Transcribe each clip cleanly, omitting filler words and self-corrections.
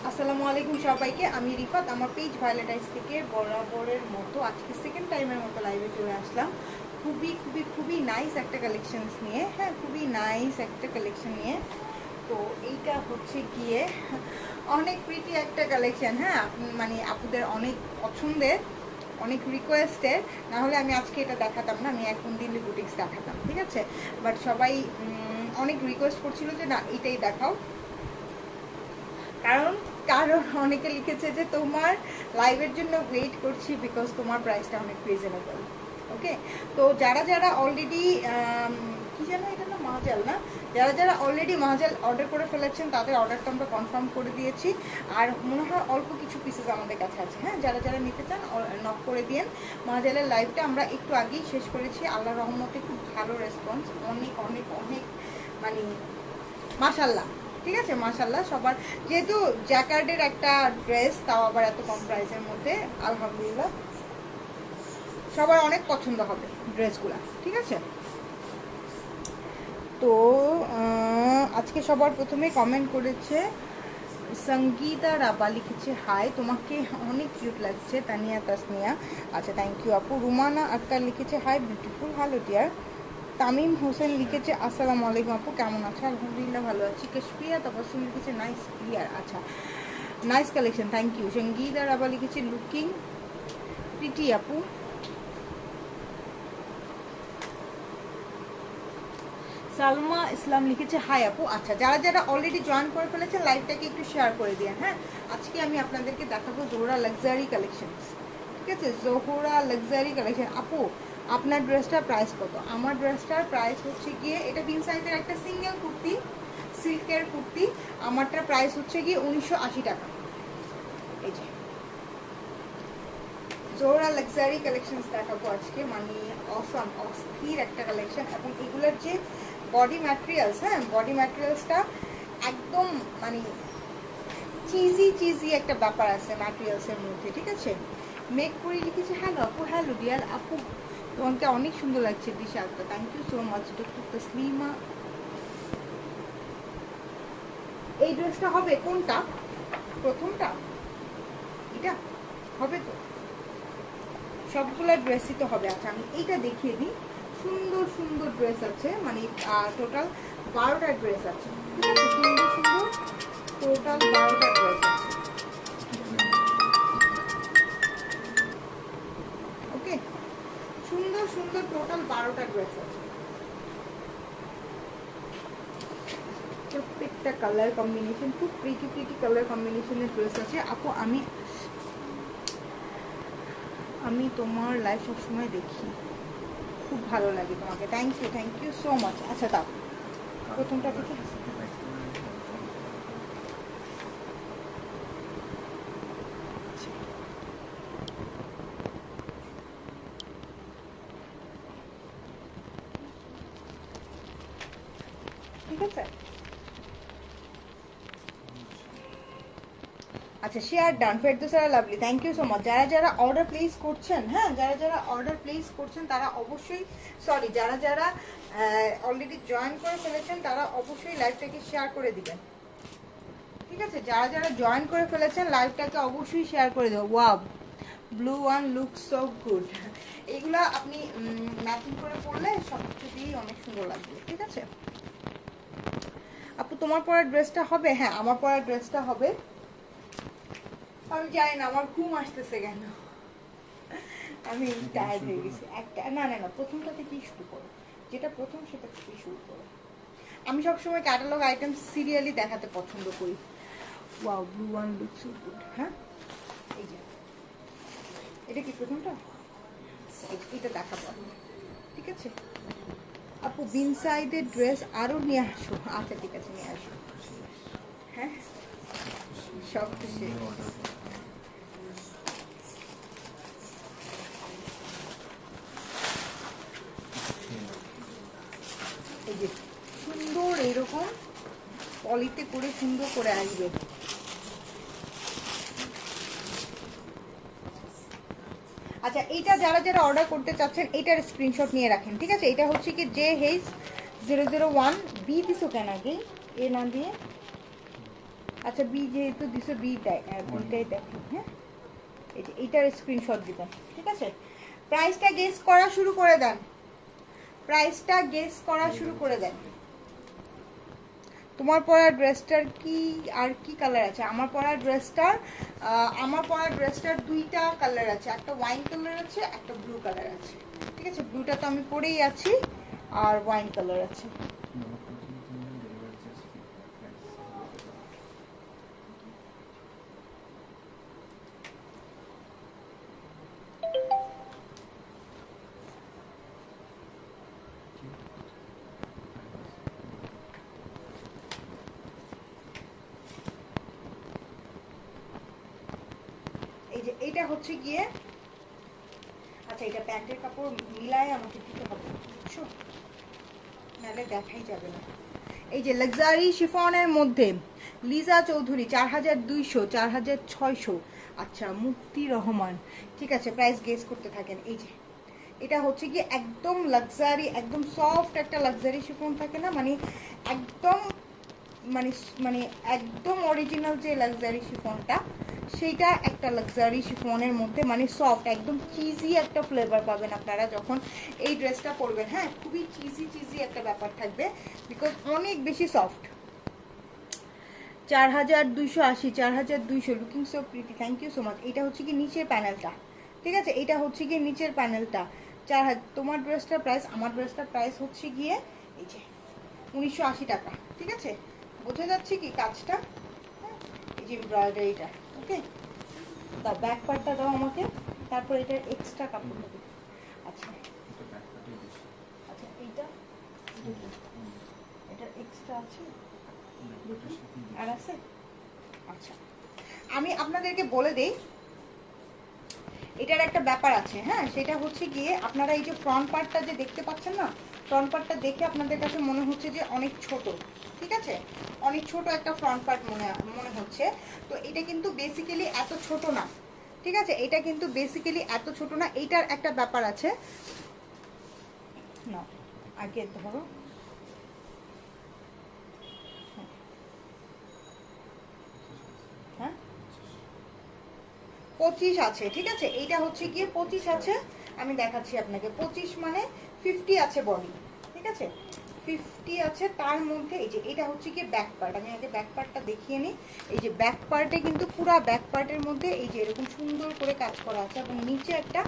আসসালামু আলাইকুম সবাইকে, আমি রিফাত। আমার পেজ ভায়োলেট আইস থেকে বরাবরের মতো আজকে সেকেন্ড টাইমের মতো লাইভে চলে আসলাম খুবই খুবই খুবই নাইস একটা কালেকশনস নিয়ে। হ্যাঁ, খুবই নাইস একটা কালেকশন নিয়ে। তো এইটা হচ্ছে গিয়ে অনেক প্রিটি একটা কালেকশন। হ্যাঁ, মানে আপুদের অনেক পছন্দের, অনেক রিকোয়েস্টের। না হলে আমি আজকে এটা দেখাতাম না, আমি এখন দিল্লি বুটিক্স দেখাতাম, ঠিক আছে। বাট সবাই অনেক রিকোয়েস্ট করছিল যে না এটাই দেখাও, কারণ কারণ অনেকে লিখেছে যে তোমার লাইভের জন্য ওয়েট করছি বিকজ তোমার প্রাইসটা অনেক রিজনেবল। ওকে, তো যারা যারা অলরেডি কি জানো এটা না মাহাজাল না, যারা যারা অলরেডি মাহাজাল অর্ডার করে ফেলেছেন তাদের অর্ডারটা আমরা কনফার্ম করে দিয়েছি। আর মনে হয় অল্প কিছু পিসেস আমাদের কাছে আছে। হ্যাঁ, যারা যারা নিতে চান নক করে দিন। মাহাজালের লাইভটা আমরা একটু আগেই শেষ করেছি, আল্লাহর রহমতে খুব ভালো রেসপন্স, অনেক অনেক অনেক, মানে মাশাল্লাহ। ঠিক আছে, মাশাল্লাহ। সবার যেহেতু জ্যাকার্ডের একটা ড্রেস, তাও আবার এত কম প্রাইসের মধ্যে, আলহামদুলিল্লাহ সবার অনেক পছন্দ হবে ড্রেসগুলো, ঠিক আছে। তো আজকে সবার প্রথমে কমেন্ট করেছে সঙ্গীতা রাবা, লিখেছে হাই, তোমাকে অনেক কিউট লাগছে তানিয়া তাসনিয়া। আচ্ছা, থ্যাংক ইউ আপু। রুমানা আক্তার লিখেছে hi beautiful, hello dear. Tamim Hossain লিখেছে আসসালামু আলাইকুম আপু, কেমন আছো? আলহামদুলিল্লাহ ভালো আছি। কাশফিয়া তবাসুম লিখেছে নাইস ক্লিয়ার। আচ্ছা, নাইস কালেকশন, থ্যাংক ইউ। সঙ্গীত আর আবার লিখেছে লুকিং প্রিটি আপু। সালমা ইসলাম লিখেছে হাই আপু। আচ্ছা, যারা যারা অলরেডি জয়েন করে ফেলেছে লাইভটাকে একটু শেয়ার করে দিন। হ্যাঁ, আজকে আমি আপনাদেরকে দেখাবো জোহরা লাক্সারি কালেকশন, ঠিক আছে। Zohra luxury collection. আপু, আপনার ড্রেসটার প্রাইস কত? আমার ড্রেসটার প্রাইস হচ্ছে গিয়ে, এটা বিন সাইজের একটা সিঙ্গেল কুর্তি, সিল্কের কুর্তি। আমারটার প্রাইস হচ্ছে গিয়ে 1980 টাকা। এই যে জোহরা লাক্সারি কালেকশনস দেখাবো আজকে, মানে অসম, অস্থির একটা কালেকশন। এবং এগুলোর যে বডি ম্যাটেরিয়ালস, হ্যাঁ বডি ম্যাটেরিয়ালসটা একদম মানে চিজি চিজি একটা ব্যাপার আছে ম্যাটেরিয়ালসের মধ্যে, ঠিক আছে। মেক করে লিখেছে হ্যালো আপু, হ্যালো ডিয়ার আপু, তোমাকে অনেক সুন্দর লাগছে দিশালটা, thank you so much. Doctor Taslima, এই ড্রেসটা হবে কোনটা? প্রথমটা এটা হবে তো? সবগুলো ড্রেসই তো হবে। আচ্ছা, আমি এইটা দেখিয়ে দিই। সুন্দর সুন্দর ড্রেস আছে, মানে টোটাল 12টা ড্রেস আছে, ঠিক আছে। সুন্দর সুন্দর টোটাল 12টা ড্রেস আছে। ওকে, সুন্দর সুন্দর টোটাল 12টা ড্রেস আছে। প্রত্যেকটা কালার কম্বিনেশন খুব প্রিটি প্রিটি কালার কম্বিনেশনের ড্রেস আছে আপু। আমি তোমার লাইভ সবসময় দেখি, খুব ভালো লাগে তোমাকে, থ্যাংক ইউ সো মাচ। আচ্ছা, দাও প্রথমটা থেকে। ঠিক আছে, আচ্ছা শেয়ার ডান। ফেরদৌসারা lovely, thank you so much. যারা যারা অর্ডার প্লেস করছেন, হ্যাঁ যারা যারা অর্ডার প্লেস করছেন তারা অবশ্যই, সরি যারা যারা অলরেডি জয়েন করে ফেলেছেন তারা অবশ্যই লাইভটাকে শেয়ার করে দিবেন, ঠিক আছে। যারা যারা জয়েন করে ফেলেছেন লাইভটাকে অবশ্যই শেয়ার করে দেবো। Wow, blue one look so good. এইগুলা আপনি ম্যাচিং করে পরলে সব কিছু দিয়েই অনেক সুন্দর লাগবে, ঠিক আছে। আপু তোমার পরার ড্রেসটা হবে? হ্যাঁ, আমার পরার ড্রেসটা হবে। আমি জানি না আমার ঘুম আসতেছে কেন, আমি টায়ার্ড হয়ে গেছি। একটা না না না, প্রথমটা থেকেই শুরু করো, যেটা প্রথম সেটা থেকেই শুরু করো। আমি সবসময় ক্যাটালগ আইটেম সিরিয়ালি দেখাতে পছন্দ করি। Wow, blue one look so good. হ্যাঁ, এই যে এটা কি প্রথমটা, এটা দেখাবো, ঠিক আছে। আপু বিন সাইডের ড্রেস আরও নিয়ে আসো। আচ্ছা ঠিক আছে, নিয়ে আসো। হ্যাঁ, সব কিছু এই যে সুন্দর এইরকম পলিতে করে সুন্দর করে আসবে। আচ্ছা, এইটা যারা যারা অর্ডার করতে চাচ্ছেন এটার স্ক্রিনশট নিয়ে রাখেন, ঠিক আছে। এটা হচ্ছে কি জে হেইজ 001 বি দিছো কেন আগে এ না দিয়ে? আচ্ছা বি যেহেতু দিছো বিটাই বিটাই দেখো, হ্যাঁ এই যে এইটার স্ক্রিনশট দিবেন, ঠিক আছে? প্রাইসটা গেস করা শুরু করে দেন, প্রাইসটা গেস করা শুরু করে দেন। তোমার পরা ড্রেসটার কি আর কি কালার আছে? আমার পরা ড্রেসটার দুইটা কালার আছে, একটা ওয়াইন কালার আছে, একটা ব্লু কালার আছে, ঠিক আছে? ব্লুটা তো আমি পরেই আছি, আর ওয়াইন কালার আছে। এই যে এইটা হচ্ছে গিয়ে, আচ্ছা এটা প্যান্টের কাপড় মিলায় আমাকে দিতে হবে, বুঝছো? নাহলে দেখাই যাবে না। এই যে লাক্সারি শিফনের মধ্যে লিজা চৌধুরী 4200, 4600। আচ্ছা মুক্তি রহমান, ঠিক আছে, প্রাইস গেস করতে থাকেন। এই যে এটা হচ্ছে কি একদম লাক্সারি, একদম সফট একটা লাক্সারি শিফন থাকে না, মানে একদম মানে মানে একদম অরিজিনাল যে লাক্সারি শিফনটা, সেইটা একটা লাক্সারি শিফনের মধ্যে মানে সফট, একদম চিজি একটা ফ্লেভার পাবেন আপনারা যখন এই ড্রেসটা পরবেন। হ্যাঁ খুবই চিজি একটা ব্যাপার থাকবে, বিকজ অনেক বেশি soft. 4280, 4200, looking so pretty, thank you so much. এটা হচ্ছে কি নিচের প্যানেলটা, ঠিক আছে? এটা হচ্ছে গিয়ে নিচের প্যানেলটা 4000। তোমার ড্রেসটার প্রাইস, আমার ড্রেসটার প্রাইস হচ্ছে গিয়ে এই যে 1980 টাকা, ঠিক আছে? বোঝা যাচ্ছে কি কাজটা? হ্যাঁ এই যে এমব্রয়ডারিটা, ওকে? দাও ব্যাক পার্টটা দাও আমাকে, তারপর এটার এক্সট্রা কাপড় দেবে। আচ্ছা আচ্ছা এইটা এটার এক্সট্রা আছে আর আছে? আচ্ছা আমি আপনাদেরকে বলে দেই, এটার একটা ব্যাপার আছে, হ্যাঁ সেটা হচ্ছে গিয়ে আপনারা এই যে ফ্রন্ট পার্টটা যে দেখতে পাচ্ছেন না, ফ্রন্ট পার্টটা দেখে আপনাদের কাছে মনে হচ্ছে যে অনেক ছোট, ঠিক আছে? অনেক ছোট একটা ফ্রন্ট পার্ট মনে হচ্ছে, তো এটা কিন্তু বেসিক্যালি এত ছোট না, ঠিক আছে? এটা কিন্তু বেসিক্যালি এত ছোট না, এইটার একটা ব্যাপার আছে না। আগে ধরো, হ্যাঁ 25 আছে, ঠিক আছে? এইটা হচ্ছে গিয়ে 25 আছে, আমি দেখাচ্ছি আপনাকে। 25 মানে 50 আছে বডি, ঠিক আছে? 50 আছে, তার মধ্যে এই যে এটা হচ্ছে গিয়ে ব্যাক পার্ট, আমি আগে ব্যাক পার্টটা দেখিয়ে নিই। এই যে ব্যাক পার্টে কিন্তু পুরো ব্যাক পার্টের মধ্যে এই যে এরকম সুন্দর করে কাজ করা আছে, এবং নিচে একটা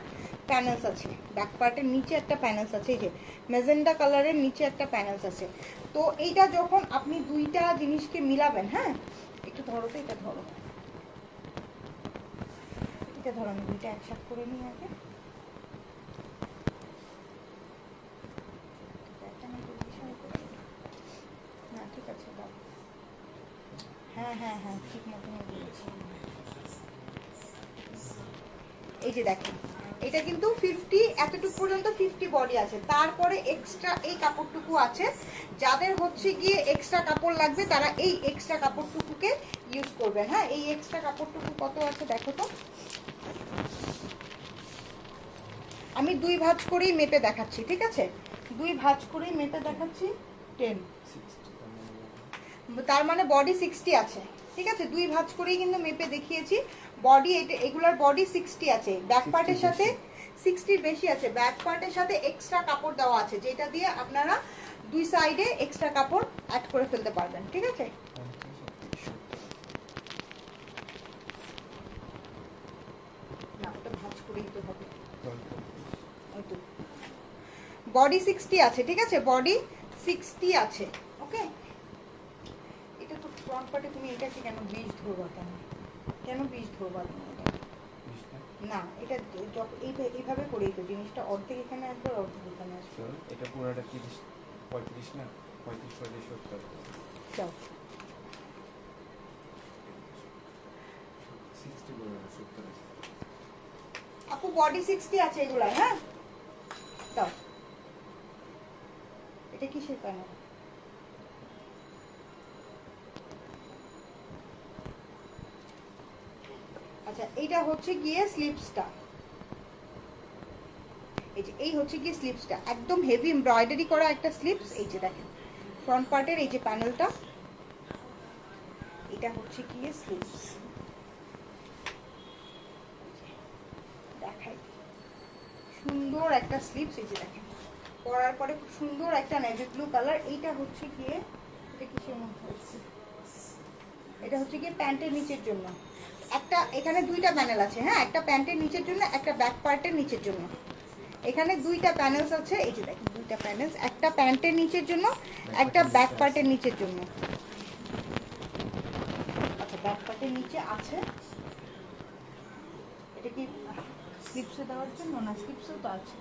প্যানেলস আছে, ব্যাক পার্টের নিচে একটা প্যানেলস আছে, এই যে মেজেন্ডা কালারের নিচে একটা প্যানেলস আছে। তো এইটা যখন আপনি দুইটা জিনিসকে মিলাবেন, হ্যাঁ একটু ধরো তো, এটা ধরো, এটা ধরো, আমি দুইটা একসাথে করে নিই আগে। না ঠিক আছে দাও, হ্যাঁ হ্যাঁ হ্যাঁ ঠিক মতো বলেছি। এই যে দেখেন এটা কিন্তু 50, এতটুকু পর্যন্ত 50 বডি আছে, তারপরে এক্সট্রা এই কাপড়টুকু আছে। যাদের হচ্ছে গিয়ে এক্সট্রা কাপড় লাগবে তারা এই এক্সট্রা কাপড়টুকুকে ইউজ করবেন। হ্যাঁ এই এক্সট্রা কাপড়টুকু কত আছে দেখো তো, আমি 2 ভাঁজ করেই মেপে দেখাচ্ছি, ঠিক আছে? 2 ভাঁজ করেই মেপে দেখাচ্ছি। 10, তার মানে বডি 60 আছে, ঠিক আছে? 2 ভাঁজ করেই কিন্তু মেপে দেখিয়েছি। বডি এটা, এগুলার বডি 60 আছে, ব্যাক পার্টের সাথে 60 বেশি আছে, ব্যাক পার্টের সাথে এক্সট্রা কাপড় দেওয়া আছে, যেটা দিয়ে আপনারা দুই সাইডে এক্সট্রা কাপড় অ্যাড করে ফেলতে পারবেন, ঠিক আছে? না ওটা ভাঁজ করেই তো হবে। বডি 60 আছে, ঠিক আছে? বডি 60 আছে, ওকে? এটা তো ফ্রন্ট পার্টে, তুমি এটাকে কেন 20 ধরবা? কেন 20 ধরবা তুমি এটা? না এটা এইভাবে করেই তো জিনিসটা অর্ধেক এখানে আসবে, অর্ধেক এখানে আসবে। এটা পুরোটা 30 35 না, 35 35 70 যাও 60 করে 70 আপু বডি 60 আছে এগুলা, হ্যাঁ দাও। এটা কিসের প্যানেল? আচ্ছা এইটা হচ্ছে গিয়ে স্লিপসটা, এই যে এই হচ্ছে গিয়ে স্লিপসটা, একদম হেভি এমব্রয়ডারি করা একটা স্লিপস। এই যে দেখেন ফ্রন্ট পার্টের এই যে প্যানেলটা, এটা হচ্ছে কি স্লিভস, দেখাই সুন্দর একটা স্লিভস। এই যে দেখেন পরার পরে খুব সুন্দর একটা নেভি ব্লু কালার। এইটা হচ্ছে গিয়ে এটা কিসের মধ্যে হচ্ছে, এটা হচ্ছে গিয়ে প্যান্টের নিচের জন্য। একটা এখানে দুইটা প্যানেল আছে, হ্যাঁ, একটা প্যান্টের নিচের জন্য, একটা ব্যাক পার্টের নিচের জন্য। এখানে দুইটা প্যানেলস আছে, এই যে দেখেন দুইটা প্যানেলস, একটা প্যান্টের নিচের জন্য, একটা ব্যাক পার্টের নিচের জন্য। আচ্ছা ব্যাক পার্টের নিচে আছে, এটা কি স্লিপসে দেওয়ার জন্য না? স্লিপসও তো আছে।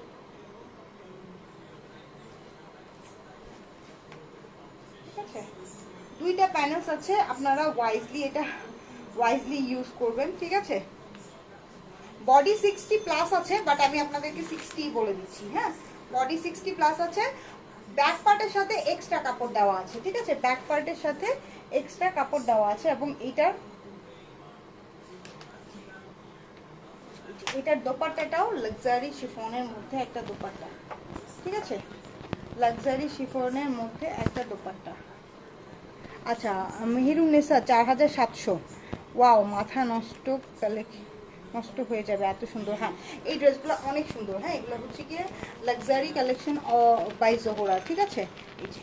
ঠিক আছে, দুইটা প্যানেলস আছে, আপনারা ওয়াইজলি ইউজ করবেন। ঠিক আছে, বডি 60 প্লাস আছে, বাট আমি আপনাদেরকে 60 বলে দিচ্ছি। হ্যাঁ, বডি 60 প্লাস আছে, ব্যাক পার্টের সাথে এক্সট্রা কাপড় দেওয়া আছে। ঠিক আছে, ব্যাক পার্টের সাথে এক্সট্রা কাপড় দেওয়া আছে, এবং এটার দোপাট্টাটাও লাক্সারি শিফনের মধ্যে একটা দোপাট্টা। ঠিক আছে, লাক্সারি শিফনের মধ্যে একটা দোপাট্টা। আচ্ছা, মেহেরুন্নেসা 4700। ওয়াও, মাথা নষ্ট, তাহলে নষ্ট হয়ে যাবে, এত সুন্দর। হ্যাঁ, এই ড্রেসগুলো অনেক সুন্দর। হ্যাঁ, এগুলো হচ্ছে গিয়ে লাক্সারি কালেকশন বাই জোহরা। ঠিক আছে, এই যে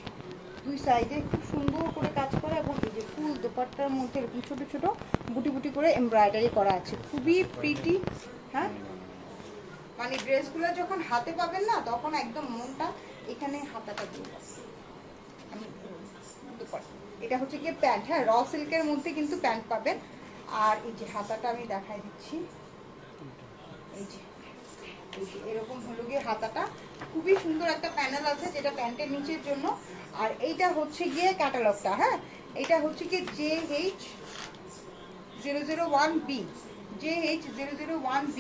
দুই সাইডে খুব সুন্দর করে কাজ করা, এবং এই যে ফুল দোপাট্টার মধ্যে এরকম ছোটো ছোটো বুটি বুটি করে এমব্রয়ডারি করা আছে, খুবই প্রিটি। হ্যাঁ, মানে ড্রেসগুলো যখন হাতে পাবেন না, তখন একদম মনটা এখানে হাতাটা দিয়ে যাবে। আমি এটা হচ্ছে গিয়ে প্যান্ট। হ্যাঁ, র সিল্কের মধ্যে কিন্তু প্যান্ট পাবেন। আর এই যে হাতাটা আমি দেখাই দিচ্ছি, এই যে এরকম হলো গিয়ে হাতাটা, খুবই সুন্দর একটা প্যানেল আছে যেটা প্যান্টের নিচের জন্য। আর এইটা হচ্ছে গিয়ে ক্যাটালগটা। হ্যাঁ, এটা হচ্ছে গিয়ে JH001B, JH001B,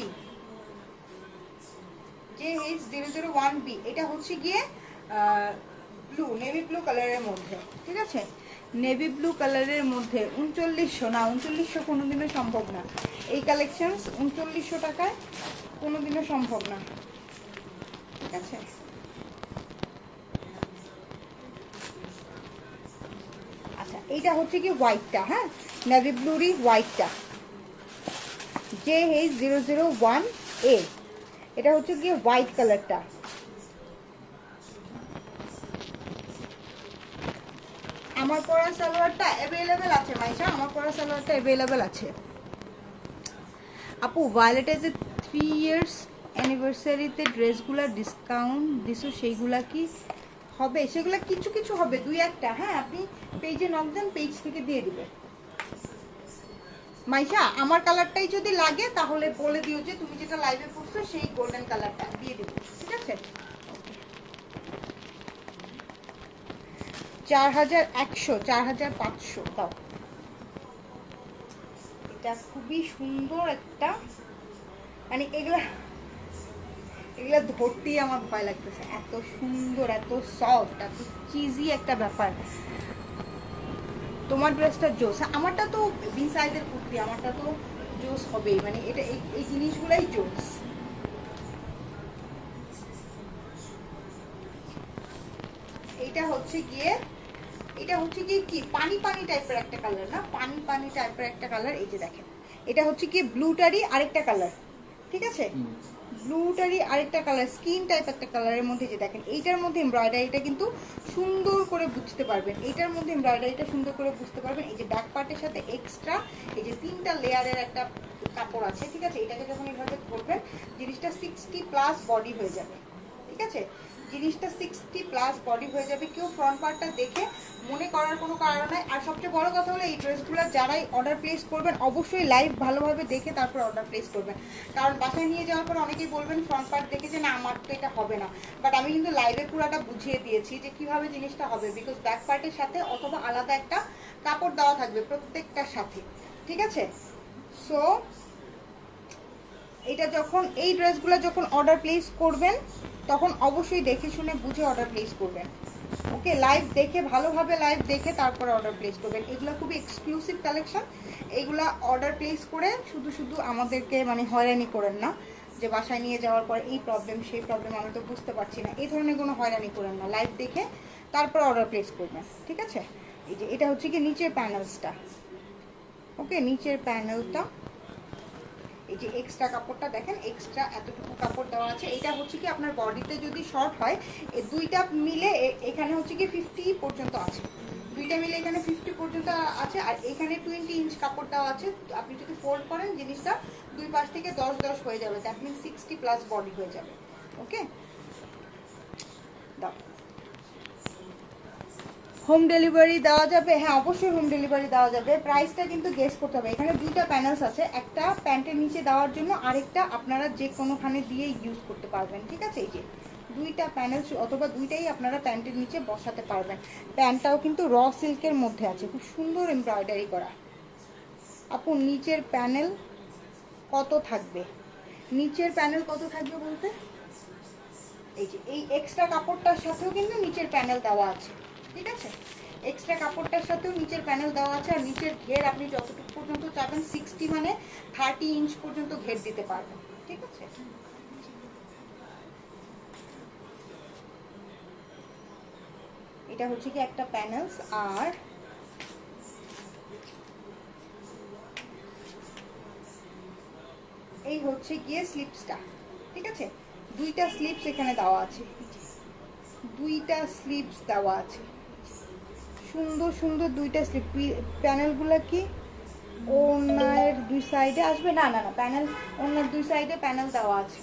JH001B। এটা হচ্ছে গিয়ে ব্লু, নেভি ব্লু কালারের মধ্যে। ঠিক আছে, নেভি ব্লু কালারের মধ্যে 3900 না, 3900 কোনোদিনও সম্ভব না। এই কালেকশন 3900 টাকায় কোনোদিনও সম্ভব না। ঠিক আছে, আচ্ছা এইটা হচ্ছে কি হোয়াইটটা। হ্যাঁ, নেভি ব্লুরই হোয়াইটটা, JH001A। এটা হচ্ছে গিয়ে হোয়াইট কালারটা। আমার পরা সালোয়ারটা অ্যাভেলেবেল আছে মাইশা, আমার পরা সালোয়ারটা অ্যাভেলেবেল আছে। আপু, ভায়োলেটে যে 3 ইয়ার্স অ্যানিভার্সারিতে ড্রেসগুলো ডিসকাউন্ট দিছো, সেইগুলা কি হবে? সেগুলো কিছু কিছু হবে, দুই একটা। হ্যাঁ, আপনি পেজে নক দেন, পেজ থেকে দিয়ে দিবে। মাইশা, আমার কালারটাই যদি লাগে তাহলে বলে দিও যে তুমি যেটা লাইভে পড়ছো সেই গোল্ডেন কালারটা দিয়ে দিবে। ঠিক আছে, 4100, 4500 দাও। এটা খুবই সুন্দর একটা, মানে এগুলা ধরতেই আমার ভয় লাগতেছে, এত সুন্দর, এত সফট, এত চিজি একটা ব্যাপার। তোমার ড্রেসটা জোস। আমারটা তো বি সাইজের কুর্তি, আমারটা তো জোস হবেই, মানে এটা এই জিনিসগুলাই জোস। এটা হচ্ছে গিয়ে কি পানি পানি টাইপের একটা কালার, না পানি পানি টাইপের একটা কালার। এই যে দেখেন, এটা হচ্ছে কি ব্লুটারই আরেকটা কালার। ঠিক আছে, ব্লুটারই আরেকটা কালার, স্কিন টাইপ একটা কালারের মধ্যে। যে দেখেন, এইটার মধ্যে এমব্রয়ডারিটা কিন্তু সুন্দর করে বুঝতে পারবেন, এইটার মধ্যে এমব্রয়ডারিটা সুন্দর করে বুঝতে পারবেন। এই যে ব্যাক পার্টের সাথে এক্সট্রা এই যে 3টা লেয়ারের একটা কাপড় আছে। ঠিক আছে, এটাকে যখন এইভাবে করবেন, জিনিসটা 60 প্লাস বডি হয়ে যাবে। ঠিক আছে, জিনিসটা 60 প্লাস বডি হয়ে যাবে। কেউ ফ্রন্ট পার্টটা দেখে মনে করার কোনো কারণ নাই। আর সবচেয়ে বড় কথা হলো, এই ড্রেসগুলো যারাই অর্ডার প্লেস করবেন, অবশ্যই লাইভ ভালোভাবে দেখে তারপর অর্ডার প্লেস করবেন। কারণ বাসায় নিয়ে যাওয়ার পর অনেকেই বলবেন ফ্রন্ট পার্ট দেখে যে না আমার তো এটা হবে না, বাট আমি কিন্তু লাইভে পুরোটা বুঝিয়ে দিয়েছি যে কিভাবে জিনিসটা হবে। বিকজ ব্যাক পার্টের সাথে অথবা আলাদা একটা কাপড় দেওয়া থাকবে প্রত্যেকটার সাথে। ঠিক আছে, সো এটা যখন এই ড্রেসগুলো যখন অর্ডার প্লেস করবেন, তখন অবশ্যই দেখে শুনে বুঝে অর্ডার প্লেস করবেন। ওকে, লাইভ দেখে, ভালোভাবে লাইভ দেখে তারপরে অর্ডার প্লেস করবেন। এগুলো খুবই এক্সক্লুসিভ কালেকশন। এইগুলা অর্ডার প্লেস করে শুধু আমাদেরকে মানে হয়রানি করেন না, যে বাসায় নিয়ে যাওয়ার পর এই প্রবলেম সেই প্রবলেম আমি তো বুঝতে পারছি না, এই ধরনের কোনো হয়রানি করেন না। লাইভ দেখে তারপর অর্ডার প্লেস করবেন। ঠিক আছে, এই যে এটা হচ্ছে কি নিচের প্যানেলসটা। ওকে, নিচের প্যানেলটা এই যে এক্সট্রা কাপড়টা দেখেন, এক্সট্রা এতটুকু কাপড় দেওয়া আছে। এটা হচ্ছে কি আপনার বডিতে যদি শর্ট হয়, এই দুইটা মিলে এখানে হচ্ছে কি 50 পর্যন্ত আছে, দুইটা মিলে এখানে 50 পর্যন্ত আছে। আর এখানে 20 ইঞ্চ কাপড় দেওয়া আছে। আপনি যদি ফোল্ড করেন জিনিসটা দুই পাশ থেকে 10-10 হয়ে যাবে, দ্যাট মিনস 60 প্লাস বডি হয়ে যাবে। ওকে, দাও। হোম ডেলিভারি দেওয়া যাবে? হ্যাঁ, অবশ্যই হোম ডেলিভারি দেওয়া যাবে। প্রাইসটা কিন্তু গেস করতে হবে। এখানে দুইটা প্যানেলস আছে, একটা প্যান্টের নিচে দেওয়ার জন্য, আরেকটা আপনারা যে কোনোখানে দিয়ে ইউজ করতে পারবেন। ঠিক আছে, এই যে দুইটা প্যানেল, অথবা দুইটাই আপনারা প্যান্টের নিচে বসাতে পারবেন। প্যান্টটাও কিন্তু র সিল্কের মধ্যে আছে, খুব সুন্দর এমব্রয়ডারি করা। আপু নিচের প্যানেল কত থাকবে? নিচের প্যানেল কত থাকবে বলতে, এই যে এই এক্সট্রা কাপড়টার সাথেও কিন্তু নিচের প্যানেল দেওয়া আছে। ঠিক আছে, এক্সট্রা কাপড়টার সাথেও নিচের প্যানেল দেওয়া আছে। আর নিচের ঘের আপনি যতটুকু পর্যন্ত চাবেন, 60 মানে 30 ইঞ্চ পর্যন্ত ঘের দিতে পারবেন। ঠিক আছে, এটা হচ্ছে কি একটা প্যানেলস। আর এই হচ্ছে গিয়ে স্লিপসটা। ঠিক আছে, দুইটা স্লিপস এখানে দেওয়া আছে, দুইটা স্লিপস দেওয়া আছে, সুন্দর সুন্দর দুইটা স্লিপ। প্যানেলগুলো কি ওনার দুই সাইডে আসবে? না না না, প্যানেল ওনার দুই সাইডে প্যানেল দেওয়া আছে।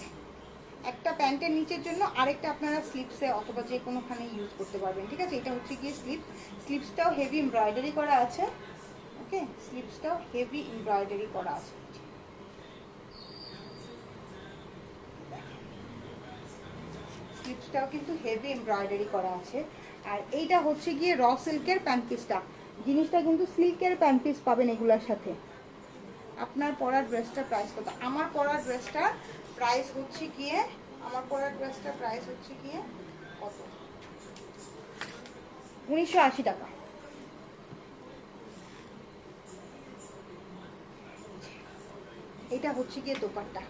একটা প্যান্টের নিচের জন্য, আরেকটা আপনারা স্লিপসে অথবা যে কোনোখানে ইউজ করতে পারবেন। ঠিক আছে, এটা হচ্ছে গিয়ে স্লিপ। স্লিপসটাও হেভি এমব্রয়ডারি করা আছে। ওকে, স্লিপসটাও হেভি এমব্রয়ডারি করা আছে। স্লিপসটাও কিন্তু হেভি এমব্রয়ডারি করা আছে। আর এইটা হচ্ছে গিয়ে র সিল্কের প্যান্ট পিসটা। জিনিসটা কিন্তু সিল্কের প্যান্ট পিস পাবেন এগুলোর সাথে। আপনার পরার ড্রেসটার প্রাইস কত? আমার পরার ড্রেসটার প্রাইস হচ্ছে গিয়ে, আমার পরার ড্রেসটার প্রাইস হচ্ছে গিয়ে কত? 1980 টাকা। এটা হচ্ছে গিয়ে দোপাট্টা।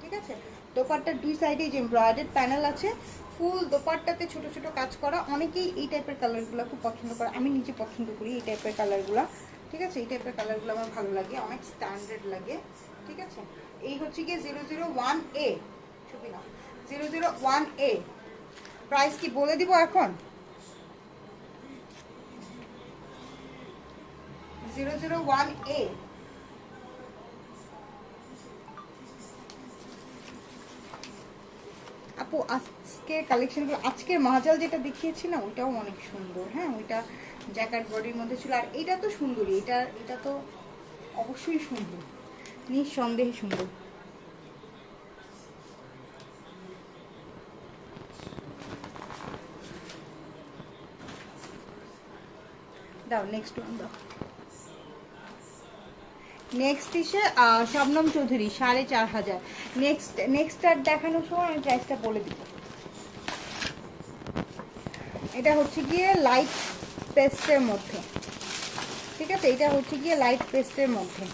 ঠিক আছে, দোপাট্টার দুই সাইডে যে এমব্রয়ডারি প্যানেল আছে, ফুল দোপাট্টাতে ছোট ছোট কাজ করা। অনেকেই এই টাইপের কালারগুলো খুব পছন্দ করে, আমি নিজে পছন্দ করি এই টাইপের কালারগুলো। ঠিক আছে, এই টাইপের কালারগুলো আমার ভালো লাগে, অনেক স্ট্যান্ডার্ড লাগে। ঠিক আছে, এই হচ্ছে গিয়ে 001A, ছবি না, 001A। প্রাইস কি বলে দিব এখন? 001A। আপু আজকের কালেকশনগুলো, আজকের মাজাল যেটা দেখিয়েছি না, ওইটাও অনেক সুন্দর। হ্যাঁ, ওইটা জ্যাকেট বডির মধ্যে ছিল। আর এটা তো সুন্দরই, এটা তো অবশ্যই সুন্দর, নিঃসন্দেহে সুন্দর। দাও নেক্সট ওয়ান দাও। নেক্সট ইসে শবনম চৌধুরী 4500। নেক্সটটার দেখানোর সময় আমি প্রাইসটা বলে দিব। এটা হচ্ছে গিয়ে লাইট পেস্টের মধ্যে। ঠিক আছে, এটা হচ্ছে গিয়ে লাইট পেস্টের মধ্যে।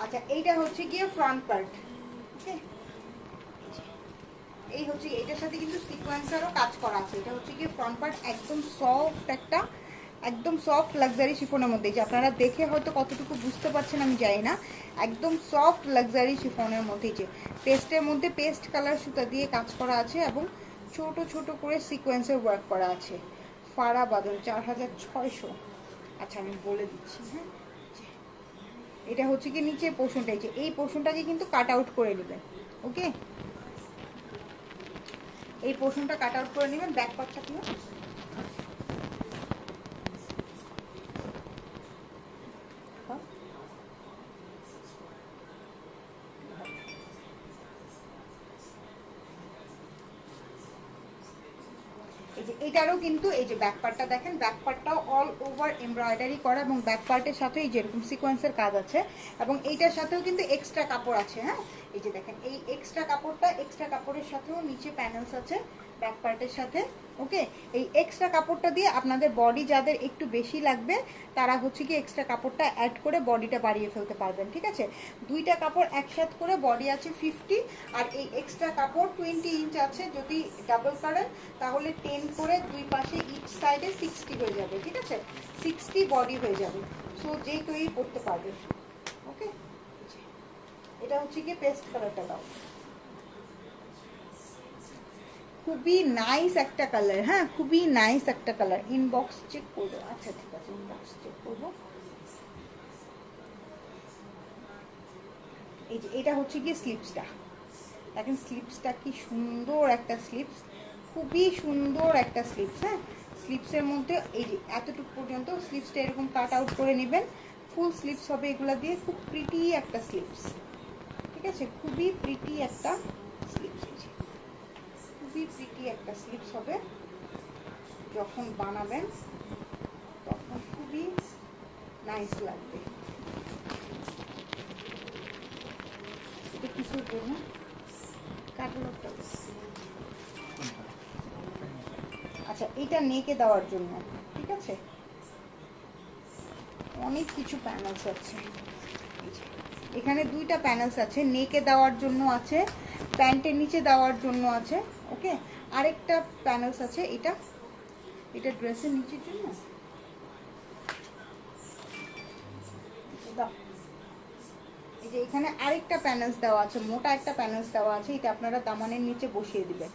আচ্ছা, এইটা হচ্ছে গিয়ে ফ্রন্ট পার্ট। ওকে, এই হচ্ছে, এটার সাথে কিন্তু সিকোয়েন্সারও কাজ করা আছে। এটা হচ্ছে গিয়ে ফ্রন্ট পার্ট, একদম সফট একটা, একদম সফট লাক্সারি শিফনের মধ্যে। যে আপনারা দেখে হয়তো কতটুকু বুঝতে পারছেন আমি জানি না, একদম সফট লাক্সারি শিফনের মধ্যে। যে পেস্টের মধ্যে পেস্ট কালার সুতা দিয়ে কাজ করা আছে এবং ছোট ছোট করে সিকোয়েন্সের ওয়ার্ক করা আছে। ফারা বাদল 4600। আচ্ছা আমি বলে দিচ্ছি। হ্যাঁ, এটা হচ্ছে কি নিচে পোর্শনটা, এই পোর্শনটাকে কিন্তু কাট আউট করে নেবেন। ওকে, এই পোর্শনটা কাট আউট করে নেবেন। ব্যাক পার্টটা কি এটারও কিন্তু এই যে ব্যাক পার্টটা দেখেন, ব্যাক পার্টটাও অল ওভার এমব্রয়ডারি করা এবং ব্যাক পার্টের সাথে এই যেরকম সিকোয়েন্সের কাজ আছে এবং এইটার সাথেও কিন্তু এক্সট্রা কাপড় আছে। হ্যাঁ, এই যে দেখেন এই এক্সট্রা কাপড়টা, এক্সট্রা কাপড়ের সাথেও নিচে প্যানেলস আছে, ব্যাক পার্টের সাথে। ওকে, এই এক্সট্রা কাপড়টা দিয়ে আপনাদের বডি যাদের একটু বেশি লাগবে তারা হচ্ছে কি এক্সট্রা কাপড়টা অ্যাড করে বডিটা বাড়িয়ে ফেলতে পারবেন। ঠিক আছে, দুইটা কাপড় একসাথে করে বডি আছে 50, আর এই এক্সট্রা কাপড় 20 ইঞ্চ আছে। যদি ডাবল করেন তাহলে 10 করে দুই পাশে ইচ সাইডে 60 হয়ে যাবে। ঠিক আছে, 60 বডি হয়ে যাবে। সো যে কেউই পরতে পারবে। ওকে, এটা হচ্ছে কি পেস্ট কালারটা দাও, খুবই নাইস একটা কালার। হ্যাঁ, খুবই নাইস একটা কালার। ইনবক্স চেক করবো। আচ্ছা ঠিক আছে, ইনবক্স চেক করবো। এই যে এটা হচ্ছে কি স্লিপসটা, দেখেন স্লিপসটা কি সুন্দর একটা স্লিপস, খুবই সুন্দর একটা স্লিপস। হ্যাঁ, স্লিপসের মধ্যে এই যে এতটুকু পর্যন্ত স্লিপসটা এরকম কাট আউট করে নেবেন, ফুল স্লিপস হবে এগুলা দিয়ে। খুব প্রিটি একটা স্লিপস। ঠিক আছে, খুবই প্রিটি একটা স্লিপস, খুবই প্রিটি একটা স্লিপস হবে। যখন বানাবেন তখন খুবই নাইস লাগবে। এটা কিসের জন্য? ক্যাটালগটা। আচ্ছা, এটা নেকে দেওয়ার জন্য। ঠিক আছে, অনেক কিছু প্যানেলস আছে এখানে, দুইটা প্যানেলস আছে, নেকে দেওয়ার জন্য আছে, প্যান্টের নিচে দেওয়ার জন্য আছে। ওকে, আরেকটা প্যানেলস আছে, এটা এটা ড্রেসের নিচের জন্য। এই যে এখানে আরেকটা প্যানেলস দেওয়া আছে, মোটা একটা প্যানেলস দেওয়া আছে, এটা আপনারা দামানের নিচে বসিয়ে দিবেন।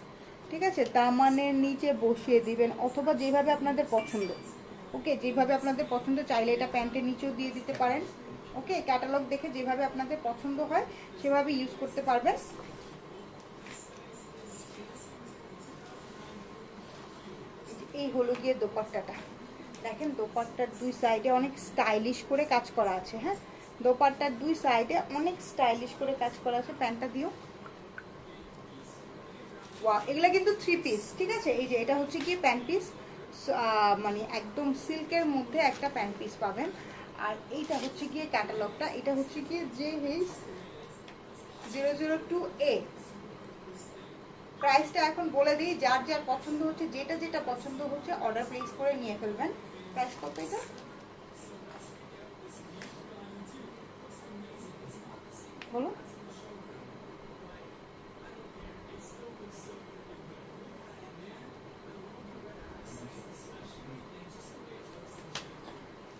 ঠিক আছে, দামানের নিচে বসিয়ে দিবেন অথবা যেভাবে আপনাদের পছন্দ। ওকে, যেভাবে আপনাদের পছন্দ, চাইলে এটা প্যান্টের নিচেও দিয়ে দিতে পারেন। ওকে, ক্যাটালগ দেখে যেভাবে আপনাদের পছন্দ হয় সেভাবে ইউজ করতে পারবেন। এই হলো গিয়ে দোপাট্টাটা, দেখেন দোপাট্টার দুই সাইডে অনেক স্টাইলিশ করে কাজ করা আছে। হ্যাঁ, দোপাট্টার দুই সাইডে অনেক স্টাইলিশ করে কাজ করা আছে। প্যান্টটা দিও। ওয়া, এগুলা কিন্তু 3 পিস। ঠিক আছে, এই যে এটা হচ্ছে কি প্যান্ট পিস, মানে একদম সিল্কের মধ্যে একটা প্যান্ট পিস পাবেন। আর এইটা হচ্ছে গিয়ে ক্যাটালগটা, এটা হচ্ছে গিয়ে যে হেইস 002A। প্রাইসটা এখন বলে দিই, যার যার পছন্দ হচ্ছে, যেটা যেটা পছন্দ হচ্ছে অর্ডার প্লেস করে নিয়ে ফেলবেন। প্রাইস কত এটা? বলো।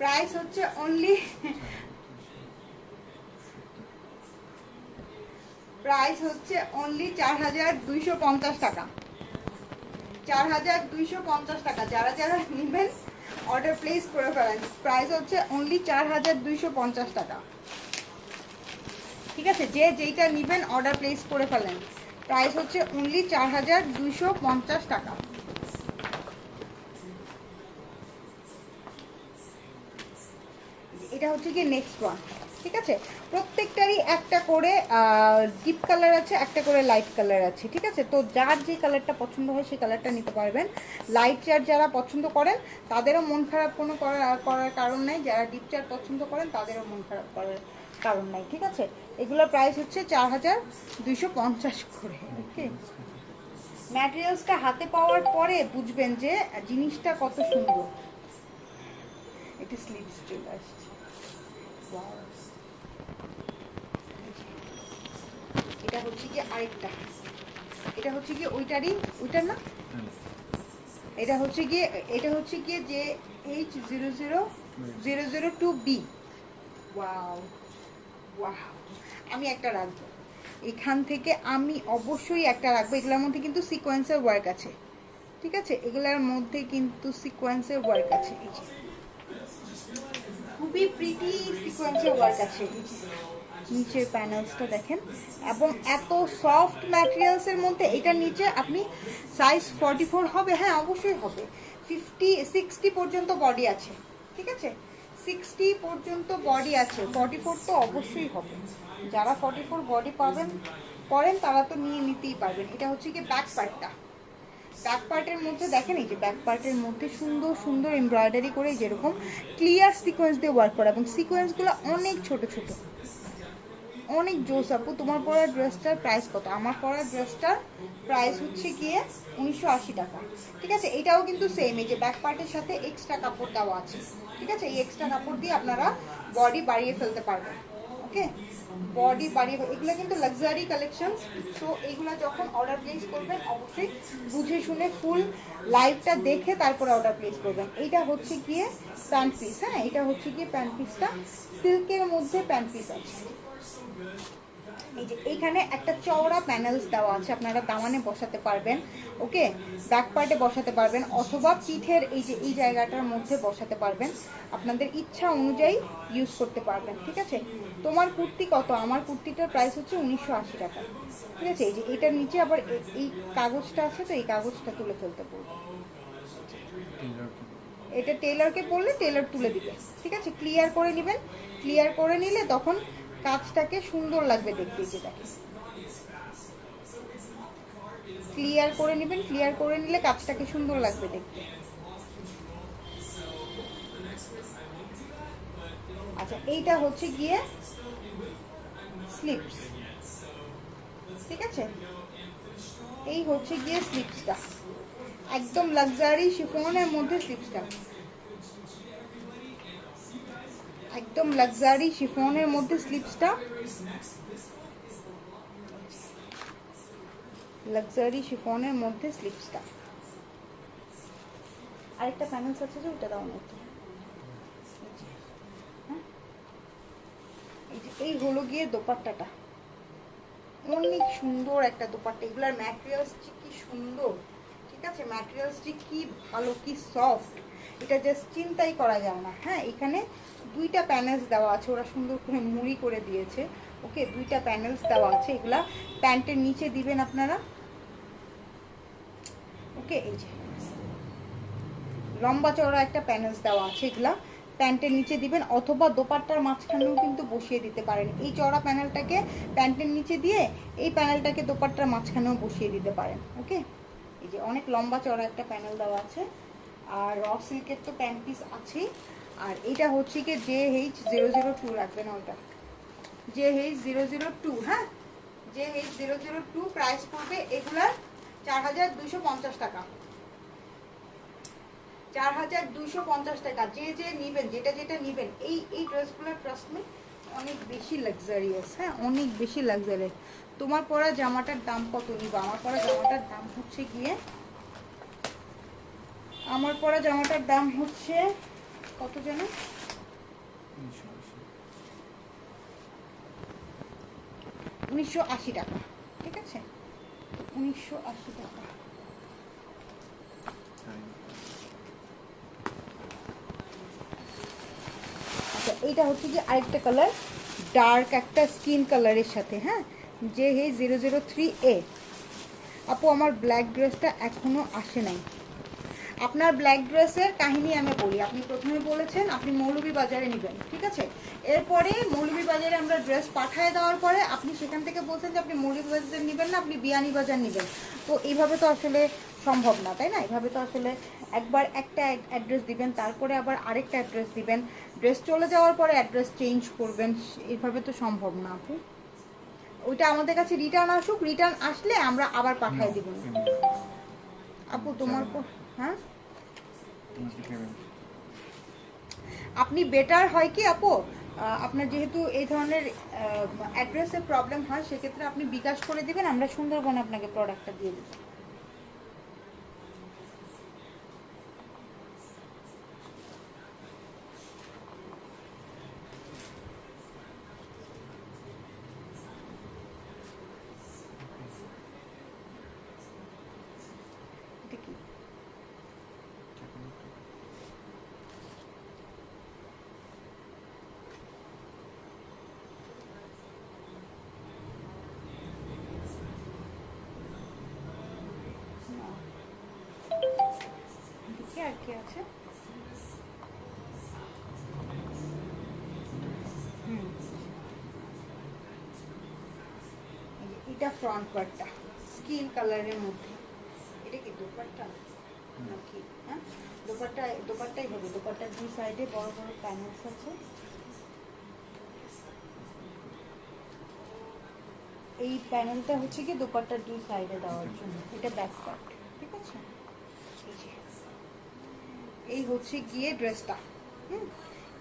প্রাইস হচ্ছে অনলি প্রাইস হচ্ছে অনলি 4250 টাকা। 4250 টাকা। যারা যারা নেবেন অর্ডার প্লেস করে ফেলেন। প্রাইস হচ্ছে অনলি 4250 টাকা। ঠিক আছে, যে যেইটা নেবেন অর্ডার প্লেস করে ফেলেন। প্রাইস হচ্ছে অনলি 4250 টাকা। এটা হচ্ছে কি নেক্সট ওয়ান। ঠিক আছে, প্রত্যেকটারই একটা করে ডিপ কালার আছে, একটা করে লাইট কালার আছে। ঠিক আছে, তো যার যে কালারটা পছন্দ হয় সেই কালারটা নিতে পারবেন। লাইট চার্ট যারা পছন্দ করেন তাদেরও মন খারাপ কোনো করার কারণ নাই, যারা ডিপ চার্ট পছন্দ করেন তাদেরও মন খারাপ করার কারণ নাই। ঠিক আছে, এগুলোর প্রাইস হচ্ছে 4250 করে। ওকে, ম্যাটেরিয়ালসটা হাতে পাওয়ার পরে বুঝবেন যে জিনিসটা কত সুন্দর। এটা স্লিভস চলে আসছে। এটা হচ্ছে কি আরেকটা, এটা হচ্ছে কি ওইটারই, ওইটার না, এটা হচ্ছে গিয়ে যে H00002B। ওয়াও ওয়াও, আমি একটা রাখবো এখান থেকে, আমি অবশ্যই একটা রাখবো। এগুলোর মধ্যে কিন্তু সিকোয়েন্সের ওয়ার্ক আছে। ঠিক আছে, এগুলোর মধ্যে কিন্তু সিকোয়েন্সের ওয়ার্ক আছে। এই যে খুবই প্রিটি সিকোয়েন্সের ওয়ার্ক আছে। নিচের প্যানেলসটা দেখেন, এবং এত সফট ম্যাটেরিয়ালসের মধ্যে এটার নিচে আপনি সাইজ 44 হবে। হ্যাঁ, অবশ্যই হবে। 60 পর্যন্ত বডি আছে। ঠিক আছে, 60 পর্যন্ত বডি আছে, 44 তো অবশ্যই হবে। যারা 44 বডি পরেন তারা তো নিতেই পারবেন। এটা হচ্ছে কি ব্যাক পার্টটা। ব্যাক পার্টের মধ্যে দেখেন, এই যে ব্যাক পার্টের মধ্যে সুন্দর সুন্দর এমব্রয়ডারি করে যেরকম ক্লিয়ার সিকোয়েন্স দিয়ে ওয়ার্ক করা, এবং সিকোয়েন্সগুলো অনেক ছোট ছোট। অনেক জোস আপু। তোমার পরা ড্রেসটার প্রাইস কত? আমার পরা ড্রেসটার প্রাইস হচ্ছে গিয়ে 1980 টাকা। ঠিক আছে, এটাও কিন্তু সেম, এই যে ব্যাক পার্টের সাথে এক্সট্রা কাপড় দেওয়া আছে। ঠিক আছে, এই এক্সট্রা কাপড় দিয়ে আপনারা বডি বাড়িয়ে ফেলতে পারবেন। ওকে, বডি বাড়িয়ে, এগুলো কিন্তু লাক্সারি কালেকশন। তো এইগুলো যখন অর্ডার প্লেস করবেন অবশ্যই বুঝে শুনে ফুল লাইভটা দেখে তারপরে অর্ডার প্লেস করবেন। এইটা হচ্ছে গিয়ে প্যান্ট পিস, হ্যাঁ এটা হচ্ছে গিয়ে প্যান্ট পিসটা, সিল্কের মধ্যে প্যান্ট পিস আছে। এই যে এইখানে একটা চওড়া প্যানেলস দেওয়া আছে, আপনারা দামানে বসাতে পারবেন। ওকে, ব্যাক পার্টে বসাতে পারবেন অথবা পিঠের এই যে এই জায়গাটার মধ্যে বসাতে পারবেন, আপনাদের ইচ্ছা অনুযায়ী ইউজ করতে পারবেন। ঠিক আছে, তোমার কুর্তি কত? আমার কুর্তিটার প্রাইস হচ্ছে 1980 টাকা। ঠিক আছে, এই যে এটার নিচে আবার এই কাগজটা আছে, তো এই কাগজটা তুলে ফেলতে বলবো। এটা টেলারকে বললে টেলার তুলে দিবে। ঠিক আছে, ক্লিয়ার করে নেবেন। ক্লিয়ার করে নিলে তখন কাজটাকে সুন্দর লাগবে দেখতে। যেটাকে ক্লিয়ার করে নেবেন, ক্লিয়ার করে নিলে কাজটাকে সুন্দর লাগবে দেখতে। আচ্ছা, এইটা হচ্ছে গিয়ে স্লিপস। ঠিক আছে, এই হচ্ছে গিয়ে স্লিপসটা, একদম লাক্সারি শিফনের মধ্যে স্লিপসটা, একদম লাক্সারি শিফনের মধ্যে স্লিপসটা, লাক্সারি শিফনের মধ্যে স্লিপসটা। আরেকটা প্যানেলস আছে যে ওটা দাও না একটু। এই হলো গিয়ে দোপাট্টাটা, অনেক সুন্দর একটা দোপাট্টা। এগুলার ম্যাটেরিয়ালসটি কি সুন্দর। ঠিক আছে, ম্যাটেরিয়ালসটি কি ভালো, কি সফট, এটা জাস্ট চিন্তাই করা যায় না। হ্যাঁ, এখানে দুইটা প্যানেলস দেওয়া আছে, ওরা সুন্দর করে মুড়ি করে দিয়েছে। ওকে, দুইটা প্যানেলস দেওয়া আছে, এগুলা প্যান্টের নিচে দিবেন আপনারা। ওকে, এই যে লম্বা চওড়া একটা প্যানেলস দেওয়া আছে, এগুলা প্যান্টের নিচে দিবেন অথবা দোপাট্টার মাঝখানেও কিন্তু বসিয়ে দিতে পারেন। এই চওড়া প্যানেলটাকে প্যান্টের নিচে দিয়ে এই প্যানেলটাকে দোপাট্টার মাঝখানেও বসিয়ে দিতে পারেন। ওকে, এই যে অনেক লম্বা চওড়া একটা প্যানেল দেওয়া আছে। আর র সিল্কের তো প্যান্ট পিস আছেই। আর এটা হচ্ছে কি JH002 রাখবেন, ওইটা JH002। হ্যাঁ, JH002 প্রাইস পড়বে এগুলার 4250 টাকা। 4250 টাকা। যে নিবেন, যেটা নিবেন, এই ড্রেসগুলো ট্রাস্ট মি অনেক বেশি লাক্সারিয়াস। হ্যাঁ, অনেক বেশি লাক্সারিয়াস। তোমার পরা জামাটার দাম কত নিবা? আমার পরা জামাটার দাম হচ্ছে গিয়ে, আমার পরা জামাটার দাম হচ্ছে কত যেন, 1980 টাকা। ঠিক আছে, 1980 টাকা। আচ্ছা, এইটা হচ্ছে কি আরেকটা কালার, ডার্ক একটা স্কিন কালারের সাথে। হ্যাঁ, JH003A। আপু আমার ব্ল্যাক ড্রেসটা এখনো আসে নাই। আপনার ব্ল্যাক ড্রেসের কাহিনী আমি বলি। আপনি প্রথমে বলেছেন আপনি মৌলভীবাজারে নেবেন। ঠিক আছে, এরপরে মৌলভীবাজারে আমরা ড্রেস পাঠিয়ে দেওয়ার পরে আপনি সেখান থেকে বলছেন যে আপনি মৌলভীবাজার নেবেন না, আপনি বিয়ানীবাজার নেবেন। তো এইভাবে তো আসলে সম্ভব না, তাই না? এইভাবে তো আসলে একবার একটা অ্যাড্রেস দিবেন, তারপরে আবার আরেকটা অ্যাড্রেস দিবেন, ড্রেস চলে যাওয়ার পরে অ্যাড্রেস চেঞ্জ করবেন, এইভাবে তো সম্ভব না আপু। ওইটা আমাদের কাছে রিটার্ন আসুক, রিটার্ন আসলে আমরা আবার পাঠিয়ে দিব আপু। তোমার হ্যাঁ, আপনি বেটার হয় কি আপু, আপনার যেহেতু এই ধরনের অ্যাড্রেসের প্রবলেম হয়, সেক্ষেত্রে আপনি বিকাশ করে দিবেন, আমরা সুন্দরবনে আপনাকে প্রোডাক্টটা দিয়ে দেবো। এটা কি? আর কি আছে? এটা ফ্রন্ট পার্টটা স্কিন কালারের মধ্যে। এটা কি দোপাট্টা নাকি? হ্যাঁ, দোপাট্টাই হবে। দোপাট্টার দুই সাইডে বড় বড় প্যানেলস আছে। এই প্যানেলটা হচ্ছে কি দোপাট্টার দুই সাইডে দেওয়ার জন্য, এটা ব্যাক পার্ট, ঠিক আছে। এই হচ্ছে গিয়ে ড্রেসটা,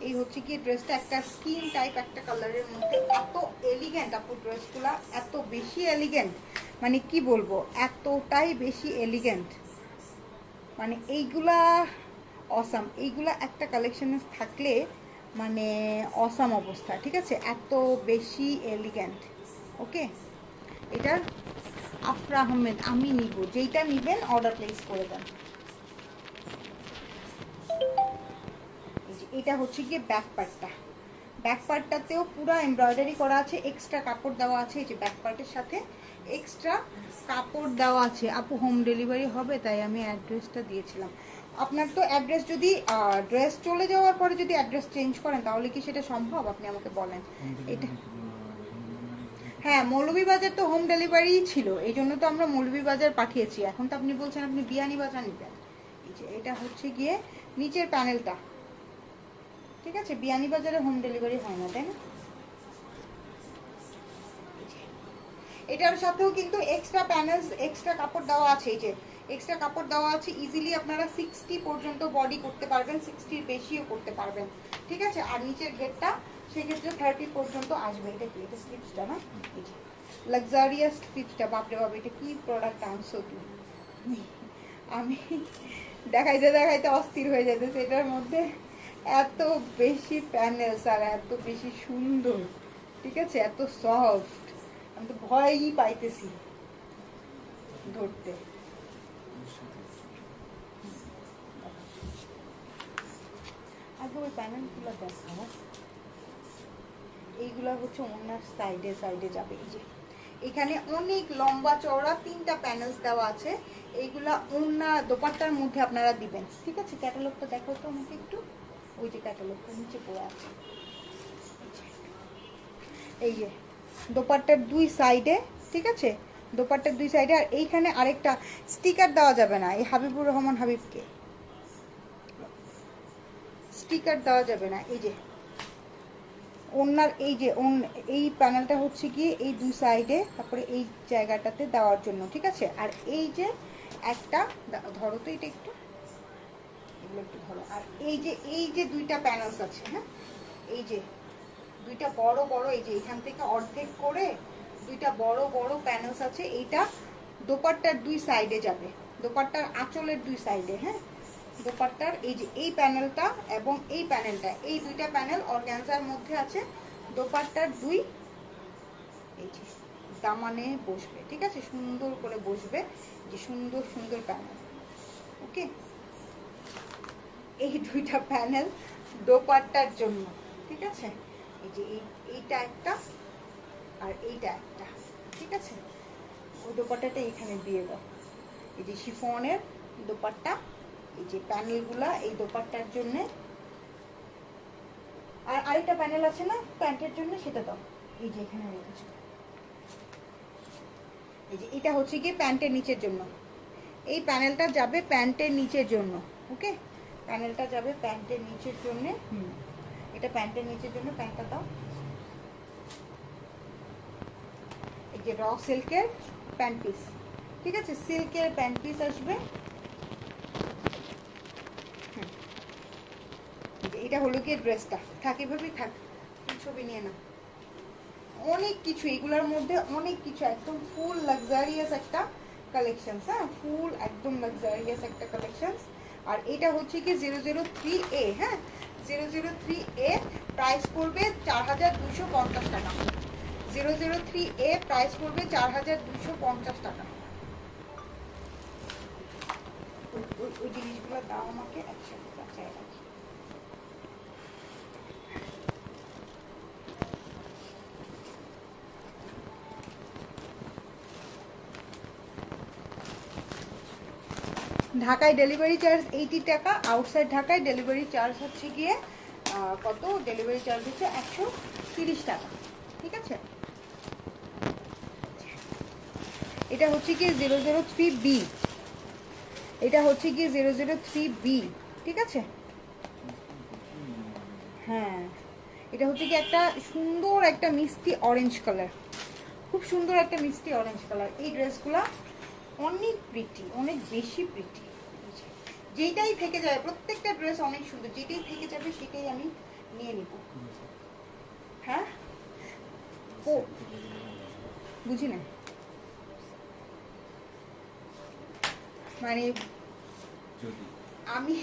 এই হচ্ছে গিয়ে ড্রেসটা একটা স্কিন টাইপ একটা কালারের মধ্যে, এত এলিগেন্ট আপু ড্রেসগুলা, এত বেশি এলিগেন্ট, মানে কি বলবো, এতটাই বেশি এলিগেন্ট, মানে এইগুলা অসাম, এইগুলা একটা কালেকশনে থাকলে মানে অসাম অবস্থা, ঠিক আছে, এত বেশি এলিগেন্ট। ওকে, এটা আফরা আহমেদ, আমি নিব, যেইটা নিবেন অর্ডার প্লেস করে দেন। এটা হচ্ছে গিয়ে ব্যাক পার্টটা, ব্যাক পার্টটাতেও পুরো এমব্রয়ডারি করা আছে, এক্সট্রা কাপড় দেওয়া আছে, এই যে ব্যাক পার্টের সাথে এক্সট্রা কাপড় দেওয়া আছে। আপু হোম ডেলিভারি হবে, তাই আমি অ্যাড্রেসটা দিয়েছিলাম। আপনার তো অ্যাড্রেস যদি ড্রেস চলে যাওয়ার পরে যদি অ্যাড্রেস চেঞ্জ করেন তাহলে কি সেটা সম্ভব, আপনি আমাকে বলেন। এটা হ্যাঁ, মৌলভীবাজার তো হোম ডেলিভারি ছিল, এই জন্য তো আমরা মৌলভীবাজার পাঠিয়েছি। এখন তো আপনি বলছেন আপনি বিয়ানীবাজার নেবেন। এই যে এটা হচ্ছে গিয়ে নিচের প্যানেলটা, ঠিক আছে, বিয়ানীবাজারে হোম ডেলিভারি হয় না, তাই না। এটার সাথেও কিন্তু এক্সট্রা প্যানেলস, এক্সট্রা কাপড় দেওয়া আছে, এই যে এক্সট্রা কাপড় দেওয়া আছে, ইজিলি আপনারা 60 পর্যন্ত বডি করতে পারবেন, 60-র বেশিও করতে পারবেন, ঠিক আছে। আর নিচের ঘেরটা সেক্ষেত্রে 30 পর্যন্ত আসবে। এটা কি, এটা স্লিপসটা না, এই যে লাক্সারিয়াস স্লিপসটা, বাপরে বাপ, এটা কি প্রোডাক্ট আনছো তুমি, আমি দেখাইতে দেখাইতে অস্থির হয়ে যেতেছে। এটার মধ্যে এত বেশি প্যানেলস আর এত বেশি সুন্দর, ঠিক আছে, এত সফট, আমি তো ভয়ই পাইতেছি ধরতে। আগে ওই প্যানেলগুলো দেখাও, এইগুলা হচ্ছে ওনার সাইডে সাইডে যাবে। এই যে এখানে অনেক লম্বা চওড়া 3টা প্যানেলস দেওয়া আছে, এইগুলা ওনা দোপাট্টার মধ্যে আপনারা দিবেন, ঠিক আছে। ক্যাটালগটা দেখো তো আমাকে একটু, ওই যে ক্যাটালগটা নিচে পড়ে আছে, এই যে দোপাট্টার দুই সাইডে, ঠিক আছে, দোপাট্টার দুই সাইডে। আর এইখানে আরেকটা স্টিকার দেওয়া যাবে না, এই হাবিবুর রহমান হাবিবকে স্টিকার দেওয়া যাবে না। এই যে ওনার এই যে এই প্যানেলটা হচ্ছে গিয়ে এই দুই সাইডে, তারপরে এই জায়গাটাতে দেওয়ার জন্য, ঠিক আছে। আর এই যে একটা, ধরো তো এটা একটু, এগুলো একটু ধরো। আর এই যে দুইটা প্যানেলস আছে, হ্যাঁ, এই যে দুইটা বড় বড়, এই যে এখান থেকে অর্ধেক করে দুইটা বড় বড় প্যানেলস আছে, এইটা দোপাট্টার দুই সাইডে যাবে, দোপাট্টার আঁচলের দুই সাইডে, হ্যাঁ, দোপাট্টার এই যে এই প্যানেলটা এবং এই প্যানেলটা, এই দুইটা প্যানেল অর্গানজার মধ্যে আছে, দোপাট্টার দুই এই যে দামানে বসবে, ঠিক আছে, সুন্দর করে বসবে, যে সুন্দর সুন্দর প্যানেল। ওকে, এই দুইটা প্যানেল দোপাট্টার জন্য, ঠিক আছে। এই যে এইটা একটা আর এইটা একটা, ঠিক আছে। ওই দোপাট্টাটা এখানে দিয়ে দাও, এই যে শিফনের দোপাট্টা, এই যে প্যানেলগুলা এই দোপাট্টার জন্য। আর আরেকটা প্যানেল আছে না প্যান্টের জন্য, সেটা দাও, এই যে এখানে রেখেছো। এই যে এটা হচ্ছে গিয়ে প্যান্টের নিচের জন্য, এই প্যানেলটা যাবে প্যান্টের নিচের জন্য। ওকে, প্যানেলটা যাবে প্যান্টের নিচের জন্য, এটা প্যান্টের নিচের জন্য, প্যান্টটা দাও। এই যে র সিল্কের প্যান্ট পিস, ঠিক আছে, সিল্কের প্যান্ট পিস আসবে। এটা হলো কি ড্রেসটা, থাক এভাবেই থাক, ছবি নিয়ে না, অনেক কিছু এগুলোর মধ্যে, অনেক কিছু, একদম ফুল লাক্সারিয়াস একটা কালেকশন, হ্যাঁ, ফুল একদম লাক্সারিয়াস একটা কালেকশন। আর এটা হচ্ছে কি 003A, হ্যাঁ, 003A, প্রাইস পড়বে 4250 টাকা। 003A প্রাইস পড়বে 4250 টাকা। ওই জিনিসগুলো দাও আমাকে একসাথে বাঁচায় রাখি। ঢাকায় ডেলিভারি চার্জ 80 টাকা, আউটসাইড ঢাকায় ডেলিভারি চার্জ হচ্ছে গিয়ে কত, ডেলিভারি চার্জ হচ্ছে 130 টাকা, ঠিক আছে। এটা হচ্ছে গিয়ে 003B, এটা হচ্ছে গিয়ে 003B, ঠিক আছে। হ্যাঁ, এটা হচ্ছে কি একটা সুন্দর একটা মিষ্টি অরেঞ্জ কালার, খুব সুন্দর একটা মিষ্টি অরেঞ্জ কালার। এই ড্রেসগুলো অনেক প্রিটি, অনেক বেশি প্রিটি। যেটাই থেকে যায়, প্রত্যেকটা ড্রেস অনেক সুন্দর, যেটাই থেকে যাবে সেটাই আমি নিয়ে নিব। হ্যাঁ ও বুঝি না, মানে আমি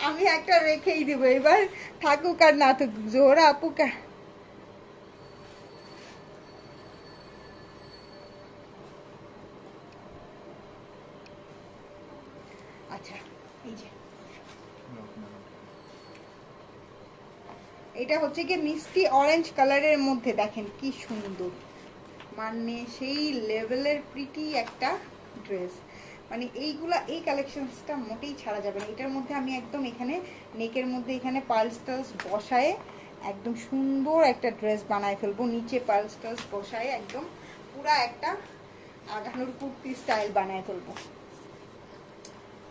আমি একটা রেখেই দিব, এবার থাকুক আর না থাকুক, জোহরা আপু আচ্ছা এই যে এটা হচ্ছে কি মিষ্টি অরেঞ্জ কালারের মধ্যে, দেখেন কি সুন্দর, মানে সেই লেভেলের প্রিটি একটা ড্রেস। মানে এইগুলা, এই কালেকশনসটা মোটেই ছাড়া যাবে না। এটার মধ্যে আমি একদম এখানে নেকের মধ্যে এখানে পার্লস টার্লস বসায়ে একদম সুন্দর একটা ড্রেস বানায় ফেলবো, নিচে পার্লস টার্লস বসায়ে একদম পুরা একটা আগানোর কুর্তি স্টাইল বানায় ফেলবো,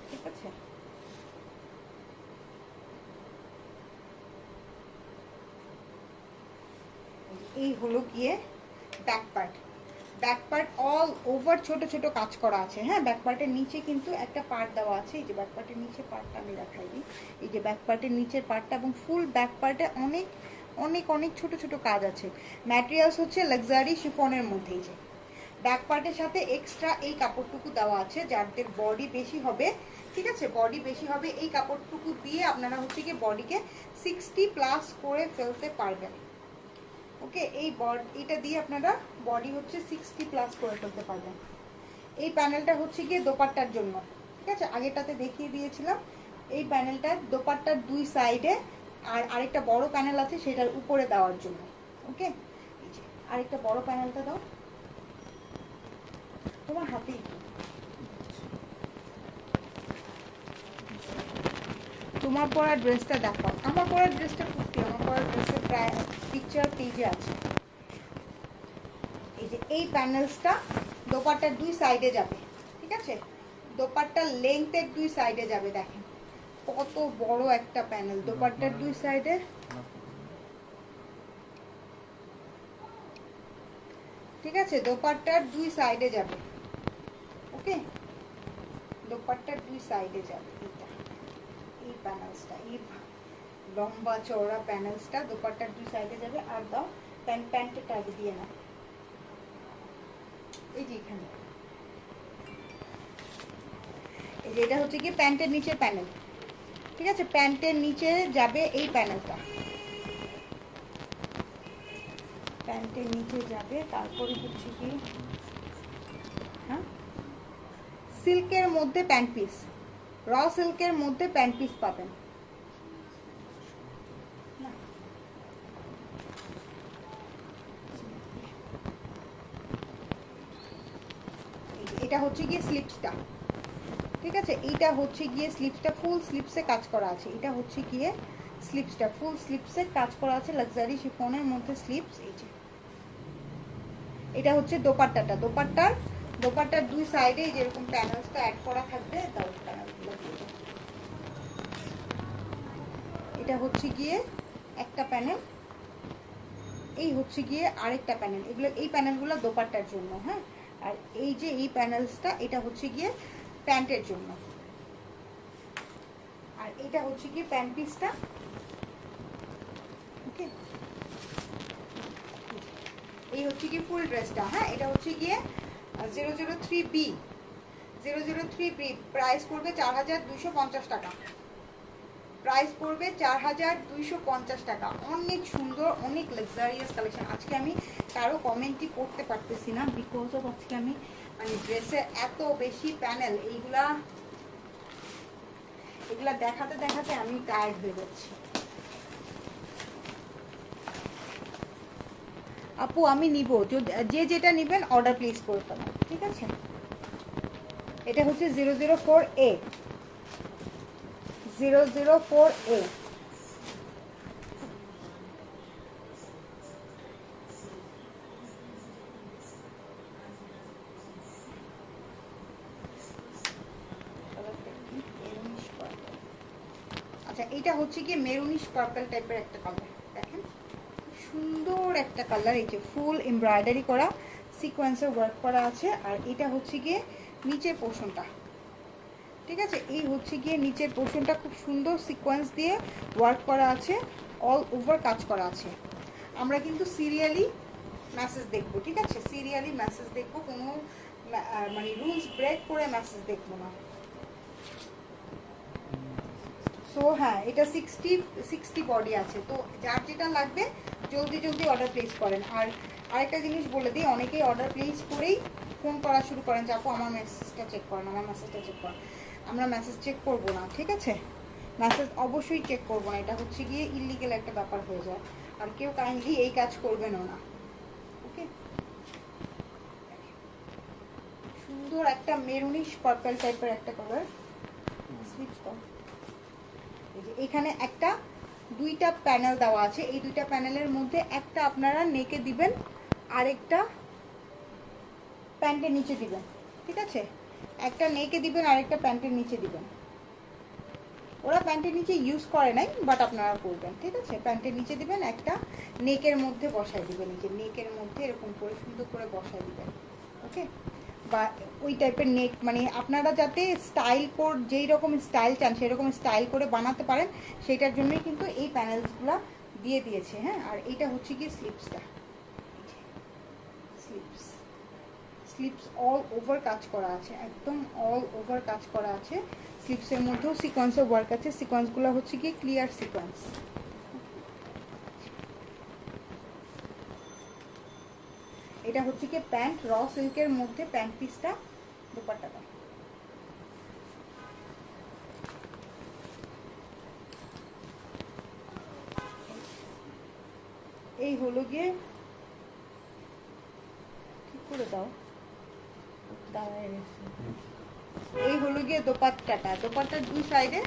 ঠিক আছে। এই হলো গিয়ে back part. Back part all over ছোট ছোট কাজ করা আছে। হ্যাঁ, ব্যাক পার্টের নিচে কিন্তু একটা পার্ট দেওয়া আছে, এই যে ব্যাক পার্টের নিচে পার্টটা আমি দেখাই দিই। এই যে ব্যাক পার্টের নিচের পার্টটা এবং ফুল ব্যাক পার্টে অনেক অনেক অনেক ছোট ছোট কাজ আছে। ম্যাটেরিয়ালস হচ্ছে লাক্সারি শিফনের মধ্যেই। যে ব্যাক পার্টের সাথে এক্সট্রা এই কাপড়টুকু দেওয়া আছে, যাদের বডি বেশি হবে, ঠিক আছে, বডি বেশি হবে, এই কাপড়টুকু দিয়ে আপনারা হচ্ছে কি বডিকে 60+ করে ফেলতে পারবেন। ওকে, এইটা দিয়ে আপনারা বডি হচ্ছে 60+ করে ফেলতে পারবেন। এই প্যানেলটা হচ্ছে গিয়ে দোপাট্টার জন্য, ঠিক আছে, আগেরটাতে দেখিয়ে দিয়েছিলাম। এই প্যানেলটা দোপাট্টার দুই সাইডে, আর আরেকটা বড় প্যানেল আছে সেটার উপরে দেওয়ার জন্য। ওকে, এই যে আরেকটা বড় প্যানেলটা দাও তোমার হাতেই। তোমার পরা ড্রেসটা দেখাও। আমার পরা ড্রেসটা কুর্তি, আমার পরা ড্রেসের প্রায় পিকচার পেজে আছে। এই যে এই প্যানেলসটা দোপাট্টার দুই সাইডে যাবে, ঠিক আছে, দোপাট্টার লেংথের দুই সাইডে যাবে। দেখেন কত বড় একটা প্যানেল দোপাট্টার দুই সাইডে, ঠিক আছে, দোপাট্টার দুই সাইডে যাবে। ওকে, দোপাট্টার দুই সাইডে যাবে। এটা এই প্যানেলসটা, এই লম্বা চওড়া প্যানেলসটা দোপাট্টার দুই সাইডে যাবে। আর দাও প্যান্টের আগে দিয়ে না, এই যে এখানে, এই যে এটা হচ্ছে কি প্যান্টের নিচে প্যানেল, ঠিক আছে, প্যান্টের নিচে যাবে এই প্যানেলটা, প্যান্টের নিচে যাবে। তারপরে হচ্ছে কি, হ্যাঁ, সিল্কের মধ্যে প্যান্ট পিস, র সিল্কের মধ্যে প্যান্ট পিস পাবেন। এটা হচ্ছে গিয়ে স্লিপসটা, ঠিক আছে, এইটা হচ্ছে গিয়ে স্লিপসটা, ফুল স্লিপসে কাজ করা আছে। এটা হচ্ছে গিয়ে স্লিপসটা, ফুল স্লিপসে কাজ করা আছে, লাক্সারি শিফনের মধ্যে স্লিপস। এই যে এটা হচ্ছে দোপাট্টাটা, দোপাট্টার দুই সাইডে যেরকম প্যানেলসটা অ্যাড করা থাকবে। দাও প্যানেলগুলো দিয়ে দাও। এটা হচ্ছে গিয়ে একটা প্যানেল, এই হচ্ছে গিয়ে আরেকটা প্যানেল। এগুলো, এই প্যানেলগুলো দোপাট্টার জন্য। হ্যাঁ, আর এই যে এই প্যানেলসটা, এটা হচ্ছে গিয়ে প্যান্টের জন্য। আর এটা হচ্ছে গিয়ে প্যান্ট পিসটা। ওকে, এই হচ্ছে গিয়ে ফুল ড্রেসটা। হ্যাঁ, এটা হচ্ছে গিয়ে 003B, 003B, প্রাইস পড়বে 4250 টাকা, প্রাইস পড়বে 4250 টাকা। অনেক সুন্দর, অনেক লাক্সারিয়াস কালেকশন। আজকে আমি কারো কমেন্টই করতে পারতেছি না, বিকজ অফ আজকে আমি মানে ড্রেসের এত বেশি প্যানেল, এইগুলা দেখাতে দেখাতে আমি টায়ার্ড হয়ে যাচ্ছি। আপু আমি নিব, যে যেটা নেবেন অর্ডার প্লেস করে ফেলেন, ঠিক আছে। এটা হচ্ছে 004A, 004A। আচ্ছা, এটা হচ্ছে কি মেরুনিশ পার্পল টাইপের একটা কালার। দেখেন সুন্দর একটা কালার, এই যে ফুল এমব্রয়ডারি করা সিকোয়েন্সের ওয়ার্ক করা আছে। আর এটা হচ্ছে গিয়ে নিচের পোর্শনটা, ঠিক আছে, এই হচ্ছে গিয়ে নিচের পোর্শনটা খুব সুন্দর সিকোয়েন্স দিয়ে ওয়ার্ক করা আছে, অল ওভার কাজ করা আছে। আমরা কিন্তু সিরিয়ালি মেসেজ দেখবো, ঠিক আছে, সিরিয়ালি মেসেজ দেখবো, কোনো মানে রুলস ব্রেক করে মেসেজ দেখবো না। সো হ্যাঁ, এটা 60 বডি আছে, তো যার যেটা লাগবে জলদি জলদি অর্ডার প্লেস করেন। আর আরেকটা জিনিস বলে দিই, অনেকেই অর্ডার প্লেস করেই ফোন করা শুরু করেন যে আপু আমার মেসেজটা চেক করেন, আমার মেসেজটা চেক করেন। আমরা মেসেজ চেক করবো না, ঠিক আছে, মেসেজ অবশ্যই চেক করবো না, এটা হচ্ছে গিয়ে ইলিগাল একটা ব্যাপার হয়ে যায়। আর কেউ কাইন্ডলি এই কাজ করবেনও না, ওকে। সুন্দর একটা মেরুনিশ পার্পল টাইপের একটা কালার, স্লিপস কর। এখানে একটা দুইটা প্যানেল দেওয়া আছে, এই দুইটা প্যানেলের মধ্যে একটা আপনারা নেকে দিবেন, আরেকটা প্যান্টের নিচে দিবেন, ঠিক আছে, একটা নেকে দিবেন আরেকটা প্যান্টের নিচে দিবেন। ওরা প্যান্টের নিচে ইউজ করে নাই, বাট আপনারা করবেন, ঠিক আছে, প্যান্টের নিচে দিবেন, একটা নেকের মধ্যে বসায় দিবেন, এই যে নেকের মধ্যে এরকম করে সুন্দর করে বসায় দিবেন, ওকে। বা ওই টাইপের নেক, মানে আপনারা যাতে স্টাইল কোড যেই রকম স্টাইল চান সেই রকম স্টাইল করে বানাতে পারেন, সেটার জন্যই কিন্তু এই প্যানেলসগুলো দিয়ে দিয়েছে, হ্যাঁ। আর এইটা হচ্ছে কি স্লিপসটা, স্লিপস স্লিপস অল ওভার কাজ করা আছে, একদম অল ওভার কাজ করা আছে। স্লিপসের মধ্যেও সিকোয়েন্সের ওয়ার্ক আছে, সিকোয়েন্সগুলো হচ্ছে কি ক্লিয়ার সিকোয়েন্স। এটা হচ্ছে কি প্যান্ট, র সিল্কের মধ্যে প্যান্ট পিসটা, দুপাট্টাটা। এই হলো গিয়ে, ঠিক করে দাও, দাঁড়ায় গেছে। এই হলো গিয়ে দোপাট্টাটা, দোপাট্টার দুই সাইডে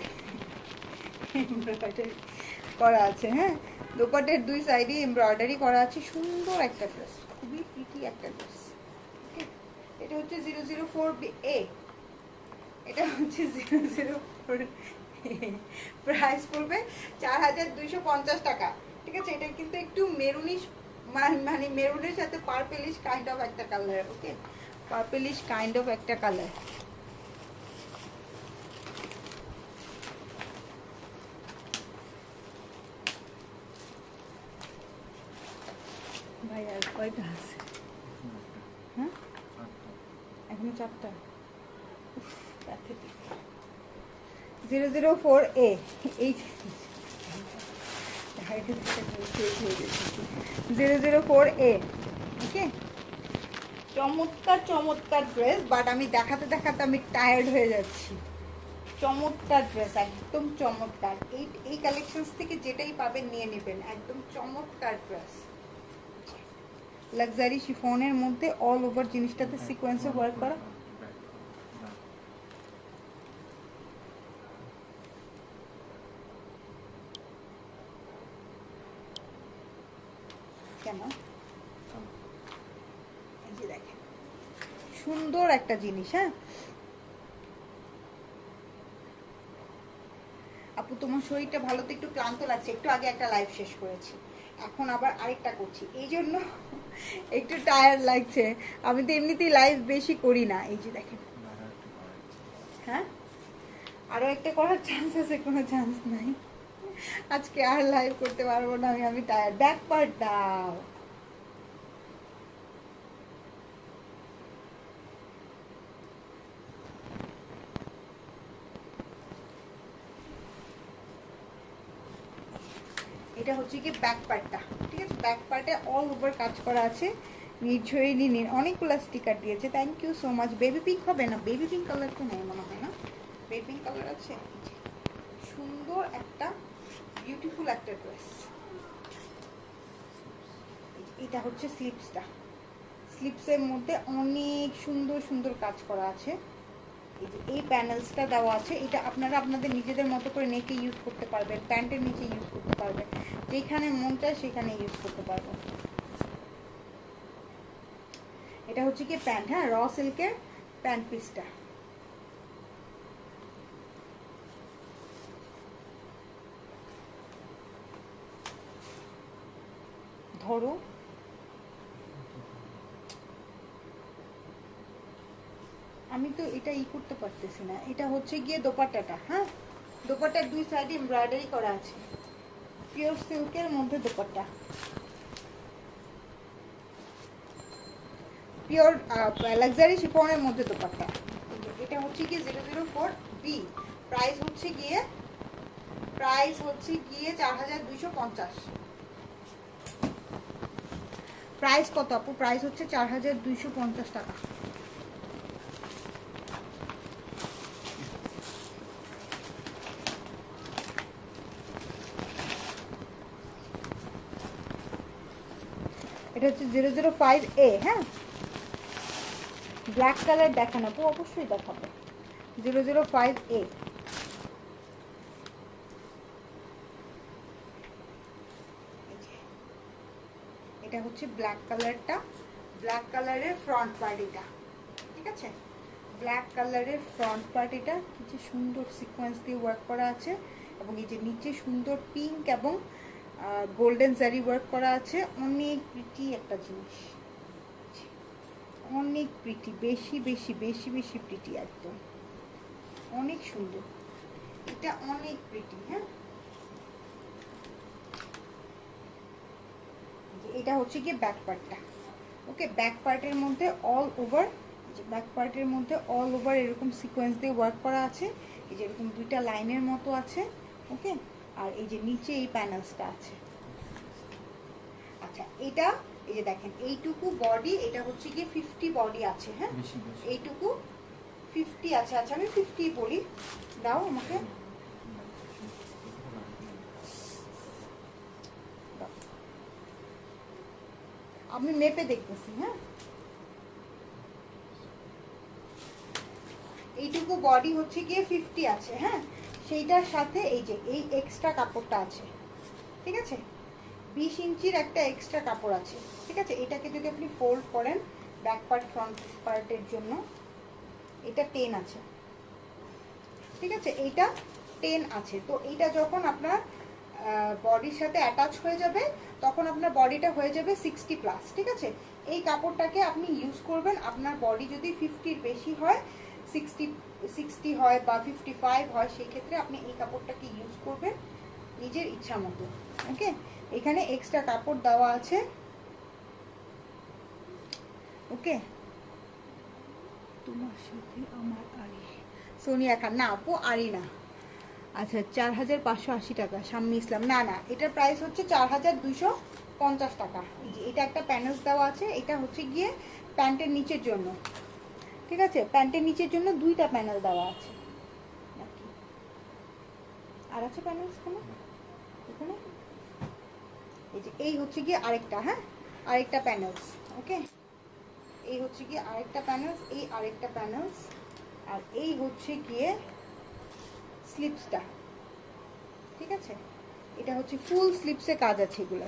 এমব্রয়ডারি করা আছে, হ্যাঁ, দোপাট্টার দুই সাইডে এমব্রয়ডারি করা আছে, সুন্দর একটা ড্রেস, খুবই প্রিটি একটা ড্রেস, ওকে। এটা হচ্ছে 004A, এটা হচ্ছে 004, প্রাইস পড়বে 4250 টাকা, ঠিক আছে। এটা কিন্তু একটু মেরুনিশ, মানে মেরুনের সাথে পার্পেলিশ কাইন্ড অফ একটা colour, okay, purplish kind of একটা কালার। ভাই আর কয়টা আছে? হ্যাঁ, এখনো 4টা। 004A, এই 004A, ওকে। চমৎকার চমৎকার ড্রেস, বাট আমি দেখাতে দেখাতে আমি টায়ার্ড হয়ে যাচ্ছি। চমৎকার ড্রেস, একদম চমৎকার। এই কালেকশনস থেকে যেটাই পাবেন নিয়ে নেবেন, একদম চমৎকার ড্রেস। লাক্সারি শিফনের মধ্যে অল ওভার জিনিসটাতে সিকোয়েন্সে ওয়ার্ক করা। কেন, এই যে দেখেন সুন্দর একটা জিনিস, হ্যাঁ। আপু তোমার শরীরটা ভালো তো, একটু ক্লান্ত লাগছে, একটু আগে একটা লাইভ শেষ করেছি, এখন আবার আরেকটা করছি, এই জন্য একটু টায়ার্ড লাগছে। আমি তো এমনিতেই লাইভ বেশি করি না, এই যে দেখেন। হ্যাঁ, আরো একটা করার চান্স আছে, কোনো চান্স নাই, আজকে আর লাইভ করতে পারবো না, আমি টায়ার্ড। ব্যাক পার্ট দাও, এটা হচ্ছে কি ব্যাক পার্টটা, ঠিক আছে, ব্যাক পার্টে অল ওভার কাজ করা আছে, নির্ঝরিণী অনেকগুলো স্টিকার দিয়েছে, thank you so much. Baby pink হবে না, বেবি পিঙ্ক কালার তো নেই মনে হয় না, বেবি পিঙ্ক কালার আছে। সুন্দর একটা বিউটিফুল একটা ড্রেস। এটা হচ্ছে স্লিপসটা, স্লিপসের মধ্যে অনেক সুন্দর সুন্দর কাজ করা আছে, এই যে এই প্যানেলসটা দেওয়া আছে, এটা আপনারা আপনাদের নিজেদের মতো করে নেকে ইউজ করতে পারবেন, প্যান্টের নিচে ইউজ করতে পারবেন, যেখানে মন চায় সেখানে ইউজ করতে পারবেন। এটা হচ্ছে কি প্যান্ট, হ্যাঁ, র সিল্কের প্যান্ট পিসটা। ধরো আমি তো এটা করতে পারতেছি না। এটা হচ্ছে গিয়ে দোপাট্টাটা, হ্যাঁ দোপাট্টার দুই সাইডে এমব্রয়ডারি করা আছে, পিওর সিল্কের মধ্যে দোপাট্টা, পিওর লাক্সারি শিফনের মধ্যে দোপাট্টা। এটা হচ্ছে গিয়ে 004B, প্রাইস হচ্ছে গিয়ে 4250। প্রাইস কত আপু? প্রাইস হচ্ছে 4250 টাকা। এটা হচ্ছে 005A, হ্যাঁ ব্ল্যাক কালার দেখান আপু, অবশ্যই দেখাবো। 005A, এটা হচ্ছে ব্ল্যাক কালারটা, ব্ল্যাক কালারের ফ্রন্ট পার্ট এটা, ঠিক আছে ব্ল্যাক কালারের ফ্রন্ট পার্ট এটা, কিছু সুন্দর সিকোয়েন্স দিয়ে ওয়ার্ক করা আছে, এবং এই যে নিচে সুন্দর পিঙ্ক এবং গোল্ডেন জারি ওয়ার্ক করা আছে। অনেক প্রিটি একটা জিনিস, অনেক প্রিটি, বেশি বেশি বেশি বেশি প্রিটি, একদম অনেক সুন্দর, এটা অনেক প্রিটি। হ্যাঁ এটা হচ্ছে গিয়ে ব্যাক পার্টটা, ওকে ব্যাক পার্টের মধ্যে অল ওভার, ব্যাক পার্টের মধ্যে অল ওভার এরকম সিকোয়েন্স দিয়ে ওয়ার্ক করা আছে, এই যে এরকম দুইটা লাইনের মতো আছে, ওকে আর এই যে নিচে এই প্যানেলসটা আছে। আচ্ছা এটা এই যে দেখেন এইটুকু বডি, এটা হচ্ছে গিয়ে 50 বডি আছে, হ্যাঁ এইটুকু 50 আছে। আচ্ছা আমি 50 বলি, দাও আমাকে, আমি মেপে দেখতেছি। হ্যাঁ এইটুকু বডি হচ্ছে গিয়ে 50 আছে, হ্যাঁ সেইটার সাথে এই যে এই এক্সট্রা কাপড়টা আছে, ঠিক আছে 20 ইঞ্চির একটা এক্সট্রা কাপড় আছে, ঠিক আছে এটাকে যদি আপনি ফোল্ড করেন ব্যাক পার্ট ফ্রন্ট পার্টের জন্য, এটা 10 আছে, ঠিক আছে এইটা 10 আছে। তো এইটা যখন আপনার বডির সাথে অ্যাটাচ হয়ে যাবে তখন আপনার বডিটা হয়ে যাবে 60 প্লাস, ঠিক আছে এই কাপড়টাকে আপনি ইউজ করবেন। আপনার বডি যদি 50-র বেশি হয়, 60 হয় বা 55 হয়, সেই ক্ষেত্রে আপনি এই কাপড়টাকে ইউজ করবেন নিজের ইচ্ছা মতো, ওকে এখানে এক্সট্রা কাপড় দেওয়া আছে, ওকে তোমার সাথে আমার আরি, সোনিয়া খান, না আপু আরি না। আচ্ছা 4580 টাকা, শাম্মী ইসলাম, না না এটার প্রাইস হচ্ছে 4250 টাকা। এই যে এটা একটা প্যানেলস দেওয়া আছে, এটা হচ্ছে গিয়ে প্যান্টের নিচের জন্য, ঠিক আছে প্যান্টের নিচের জন্য দুইটা প্যানেল দেওয়া আছে, আর আছে প্যানেলস কোনো এখানে, এই যে এই হচ্ছে গিয়ে আরেকটা, হ্যাঁ আরেকটা প্যানেলস, ওকে এই হচ্ছে গিয়ে আরেকটা প্যানেলস, এই আরেকটা প্যানেলস, আর এই হচ্ছে গিয়ে স্লিপসটা, ঠিক আছে এটা হচ্ছে ফুল স্লিপসে কাজ আছে, এগুলো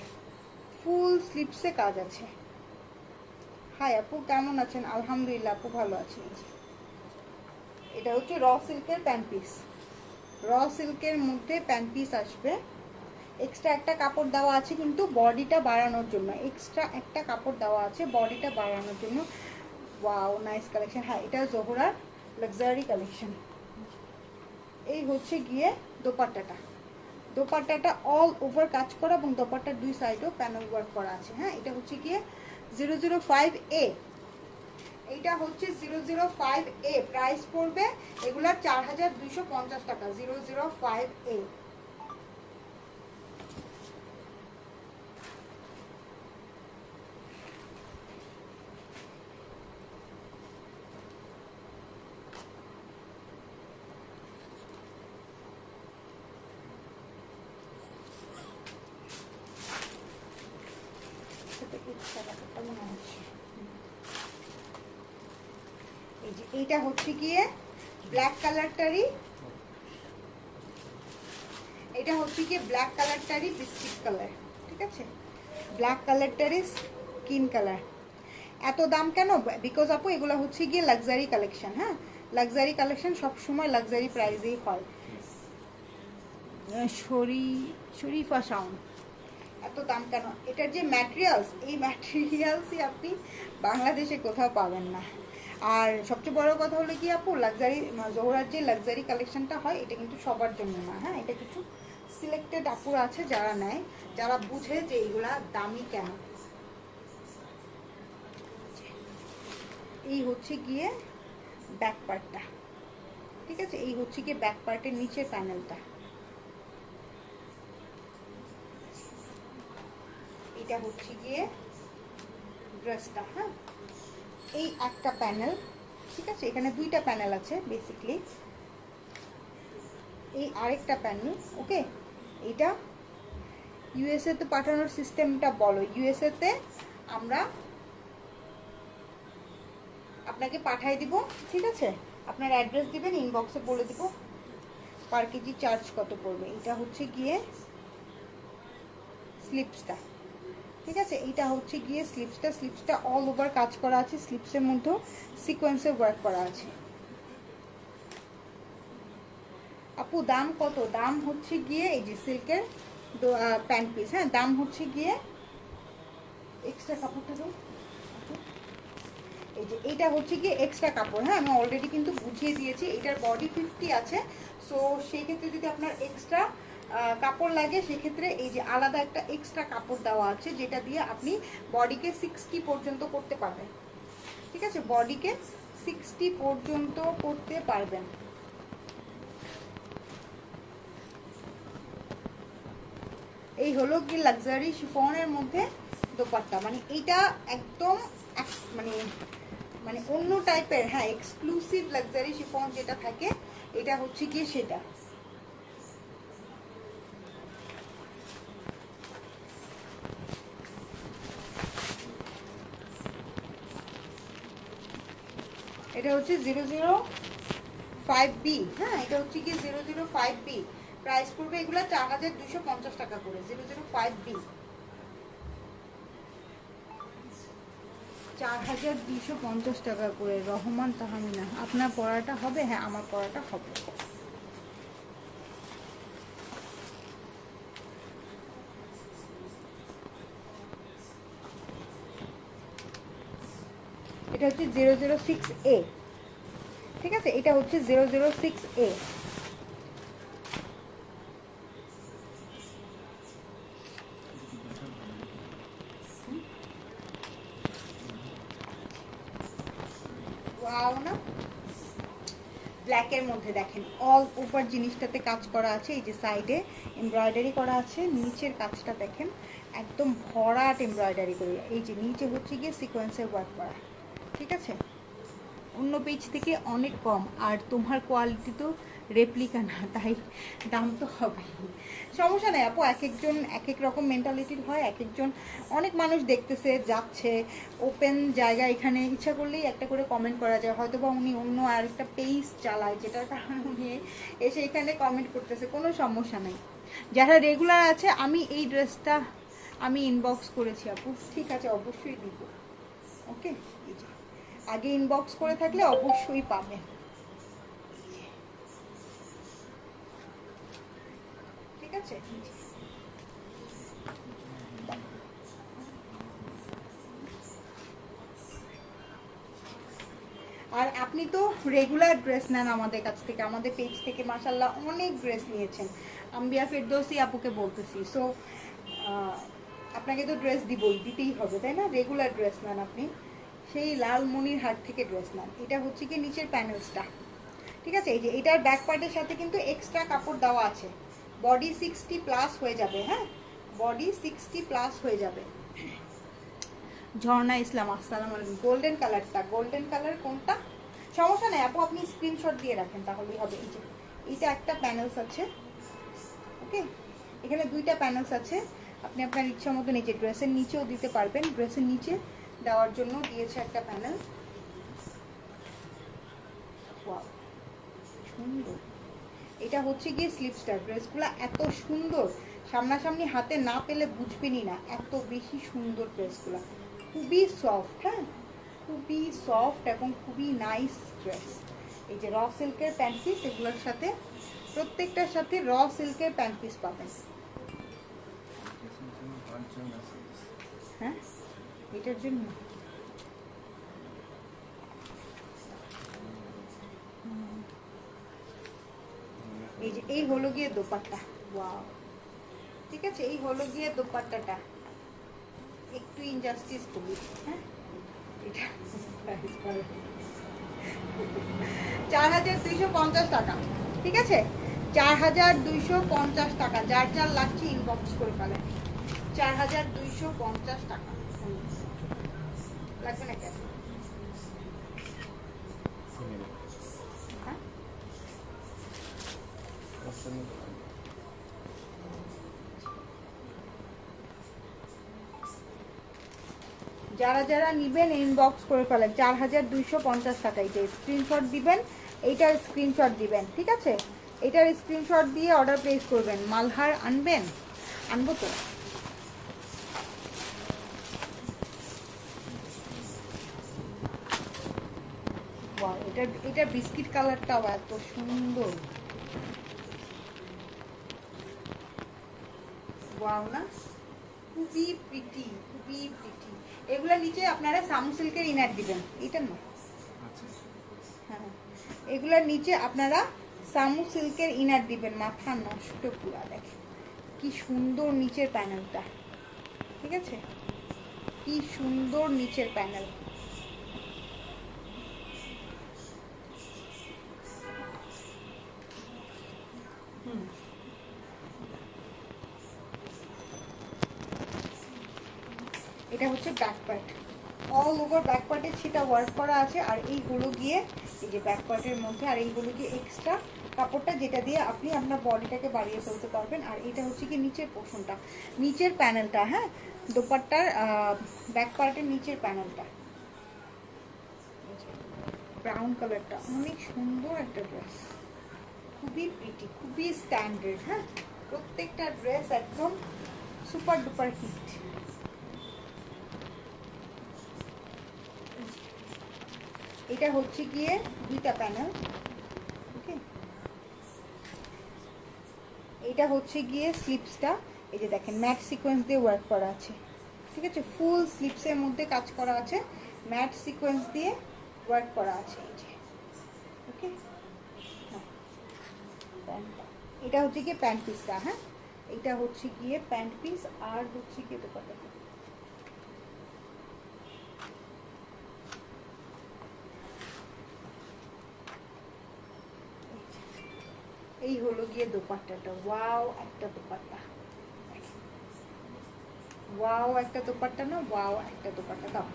ফুল স্লিপসে কাজ আছে। হাই আপু কেমন আছেন? আলহামদুলিল্লাহ আপু ভালো আছি। এটা হচ্ছে র সিল্কের প্যান্ট পিস, র সিল্কের মধ্যে প্যান্ট পিস আসবে, এক্সট্রা একটা কাপড় দেওয়া আছে কিন্তু বডিটা বাড়ানোর জন্য, এক্সট্রা একটা কাপড় দেওয়া আছে বডিটা বাড়ানোর জন্য। ওয়াও নাইস কালেকশন, হ্যাঁ এটা জোহরার লাক্সারি কালেকশন। এই হচ্ছে গিয়ে দোপাট্টাটা, দোপাট্টাটা অল ওভার কাজ করা এবং দোপাট্টার দুই সাইডেও প্যানেল ওয়ার্ক করা আছে, হ্যাঁ এটা হচ্ছে গিয়ে 005A, এইটা হচ্ছে 005A, প্রাইস পড়বে এগুলার 4250 টাকা। 005A, এই যে এইটা হচ্ছে গিয়ে ব্ল্যাক কালারটারই, এটা হচ্ছে গিয়ে ব্ল্যাক কালারটারই বিস্কিট কালার, ঠিক আছে ব্ল্যাক কালারটারই স্কিন কালার। এত দাম কেন? বিকজ আপু এগুলো হচ্ছে গিয়ে লাক্সারি কালেকশন, হ্যাঁ লাক্সারি কালেকশন সবসময় লাক্সারি প্রাইসেই হয়। শরীফা সাউন্ড, এত দাম কেন? এটার যে ম্যাটেরিয়ালস, এই ম্যাটেরিয়ালসই আপনি বাংলাদেশে কোথাও পাবেন না। আর সবচেয়ে বড় কথা হলো কি আপু, লাক্সারি জোহরার যে লাক্সারি কালেকশনটা হয় এটা কিন্তু সবার জন্য না, হ্যাঁ, এটা কিছু সিলেক্টেড আপুরা আছে যারা নেয়, যারা বুঝে যে এইগুলা দামি কেন। এই হচ্ছে গিয়ে ব্যাক পার্টটা, ঠিক আছে, এই হচ্ছে গিয়ে ব্যাক পার্টের নিচের প্যানেলটা। এটা হচ্ছে গিয়ে ড্রেসটা, হ্যাঁ, এই একটা প্যানেল, ঠিক আছে, এখানে দুইটা প্যানেল আছে বেসিকলি, এই আরেকটা প্যানেল, ওকে। এটা ইউএসএ তে পাঠানোর সিস্টেমটা বলো। ইউএসএ তে আমরা আপনাকে পাঠিয়ে দিব, ঠিক আছে, আপনার অ্যাড্রেস দিবেন, ইনবক্সে বলে দিব পার কেজি চার্জ কত পড়বে। এটা হচ্ছে গিয়ে স্লিপসটা, ঠিক আছে, এইটা হচ্ছে গিয়ে স্লিপসটা অল ওভার কাজ করা আছে, স্লিপসের মধ্যেও সিকোয়েন্সে ওয়ার্ক করা আছে। আপু দাম কত? দাম হচ্ছে গিয়ে এই যে সিল্কের প্যান্ট পিস, হ্যাঁ, দাম হচ্ছে গিয়ে এক্সট্রা কাপড়টা দাও, এই যে এইটা হচ্ছে গিয়ে এক্সট্রা কাপড়, হ্যাঁ, আমি অলরেডি কিন্তু বুঝিয়ে দিয়েছি। এটার বডি 50 আছে, সো সেই ক্ষেত্রে যদি আপনার এক্সট্রা কাপড় লাগে সেক্ষেত্রে এই যে আলাদা একটা এক্সট্রা কাপড় দেওয়া আছে, যেটা দিয়ে আপনি বডিকে 60 পর্যন্ত করতে পারবেন, ঠিক আছে, বডিকে 60 পর্যন্ত করতে পারবেন। এই হলো কি লাক্সারি শিফনের মধ্যে দোপাট্টা, মানে এইটা একদম মানে মানে অন্য টাইপের, হ্যাঁ, এক্সক্লুসিভ লাক্সারি শিফন যেটা থাকে এটা হচ্ছে গিয়ে সেটা। এটা হচ্ছে 005B, হ্যাঁ, এটা হচ্ছে কি 005B, প্রাইস পড়বে এগুলা 4250 টাকা করে। 005B 4250 টাকা করে। রহমান তাহমিনা, আপনার পড়াটা হবে? হ্যাঁ, আমার পড়াটা হবে। এটা হচ্ছে 006A, ঠিক আছে, এটা হচ্ছে 006A। ওয়াও না, ব্ল্যাকের মধ্যে দেখেন অল ওভার জিনিসটাতে কাজ করা আছে, এই যে সাইডে এমব্রয়ডারি করা আছে, নিচের কাজটা দেখেন একদম ভরাট এমব্রয়ডারি করে, এই যে নিচে হচ্ছে গিয়ে সিকোয়েন্সের ওয়ার্ক করা, ঠিক আছে, অন্য পেজ থেকে অনেক কম, আর তোমার কোয়ালিটি তো রেপ্লিকা না, তাই দাম তো হবে। সমস্যা নেই আপু, এক একজন এক এক রকম মেন্টালিটির হয়, এক একজন, অনেক মানুষ দেখতেছে যাচ্ছে, ওপেন জায়গা, এখানে ইচ্ছা করলেই একটা করে কমেন্ট করা যায়, হয়তো বা উনি অন্য আর একটা পেজ চালায় যেটার কারণে উনি এসে এখানে কমেন্ট করতেছে, কোনো সমস্যা নেই। যারা রেগুলার আছে, আমি এই ড্রেসটা আমি ইনবক্স করেছি আপু, ঠিক আছে, অবশ্যই দিব, ওকে, আগে ইনবক্স করে থাকলে অবশ্যই পাবেন, ঠিক আছে। আর আপনি তো রেগুলার ড্রেস নেন আমাদের কাছ থেকে, আমাদের পেজ থেকে মাশাল্লাহ অনেক ড্রেস নিয়েছেন, আম্বিয়া ফেরদৌসী আপুকে বলতেছি, সো আপনাকে তো ড্রেস দিতেই হবে, তাই না, রেগুলার ড্রেস নেন আপনি, সেই লালমনিরহাট থেকে ড্রেস নেন। এটা হচ্ছে কি নিচের প্যানেলসটা, ঠিক আছে, এই যে এটার ব্যাক পার্টের সাথে কিন্তু এক্সট্রা কাপড় দেওয়া আছে, বডি 60+ হয়ে যাবে, হ্যাঁ, বডি 60+ হয়ে যাবে। ঝর্ণা ইসলাম, আসসালামু আলাইকুম। গোল্ডেন কালারটা, গোল্ডেন কালার কোনটা? সমস্যা নেই আপু, আপনি স্ক্রিনশট দিয়ে রাখেন তাহলেই হবে। এই যে এইটা একটা প্যানেলস আছে, ওকে, এখানে দুইটা প্যানেলস আছে, আপনি আপনার ইচ্ছা মতো নিচে ড্রেসের নিচেও দিতে পারবেন, ড্রেসের নিচে দেওয়ার জন্য দিয়েছে একটা প্যানেল, সুন্দর। এটা হচ্ছে গিয়ে স্লিপসটা, ড্রেসগুলো এত সুন্দর, সামনাসামনি হাতে না পেলে বুঝবেনই না, এত বেশি সুন্দর ড্রেসগুলো, খুবই সফট, হ্যাঁ, খুবই সফট এবং খুবই নাইস ড্রেস। এই যে র সিল্কের প্যান্ট পিস, এগুলোর সাথে প্রত্যেকটার সাথে র সিল্কের প্যান্ট পিস পাবেন, হ্যাঁ, এটার জন্য এই যে এই হলো গিয়ে দোপাট্টা, ওয়াও, ঠিক আছে, এই হলো গিয়ে দোপাট্টাটা। একটু ইনজাস্টিস করি, হ্যাঁ, এটা 4250 টাকা, ঠিক আছে, 4250 টাকা। যার যার লাগছে ইনবক্স করে ফেলেন। 4250 টাকা লাগবে না কেন? হ্যাঁ, যারা যারা নিবেন ইনবক্স করে ফেলেন। 4250 টাকা। এইটা স্ক্রিনশট দিবেন, এইটার স্ক্রিনশট দিবেন, ঠিক আছে, এইটার স্ক্রিনশট দিয়ে অর্ডার প্লেস করবেন। মালহার আনবেন? আনবো তো। ওয়াও, এটার বিস্কিট কালারটাও এত সুন্দর, ওয়াও না, খুবই প্রিটি, খুবই প্রিটি। এগুলোর নিচে আপনারা সামু সিল্কের ইনার দিবেন, এটা না, হ্যাঁ, এগুলোর নিচে আপনারা সামু সিল্কের ইনার দিবেন। মাথা নষ্ট পুরা, দেখেন কি সুন্দর নিচের প্যানেলটা, ঠিক আছে, কি সুন্দর নিচের প্যানেল। এটা হচ্ছে back part, all over back পার্টে সেটা ওয়ার্ক করা আছে। আর এইগুলো গিয়ে এই যে ব্যাক পার্টের মধ্যে, আর এইগুলো গিয়ে এক্সট্রা কাপড়টা যেটা দিয়ে আপনি আপনার বডিটাকে বাড়িয়ে ফেলতে পারবেন। আর এটা হচ্ছে কি নিচের পোর্শনটা, নিচের প্যানেলটা, হ্যাঁ, দোপাট্টার ব্যাক পার্টের নিচের প্যানেলটা। ব্রাউন কালারটা অনেক সুন্দর একটা ড্রেস, খুবই প্রিটি, খুবই স্ট্যান্ডার্ড, হ্যাঁ, প্রত্যেকটা ড্রেস একদম সুপার ডুপার হিট। এটা হচ্ছে গিয়ে দুইটা প্যানেল, ওকে, এটা হচ্ছে গিয়ে স্লিপসটা, এই যে দেখেন ম্যাট সিকোয়েন্স দিয়ে ওয়ার্ক করা আছে, ঠিক আছে, ফুল স্লিপসের মধ্যে কাজ করা আছে, ম্যাট সিকোয়েন্স দিয়ে ওয়ার্ক করা আছে, এই যে, ওকে, হ্যাঁ, এটা হচ্ছে গিয়ে প্যান্ট পিসটা, হ্যাঁ, এটা হচ্ছে গিয়ে প্যান্ট পিস, আর হচ্ছে গিয়ে দোপাট্টা। এই হলো গিয়ে দোপাট্টাটা, ওয়াও একটা দোপাট্টা, ওয়াও একটা দোপাট্টা না, ওয়াও একটা দোপাট্টা দাও।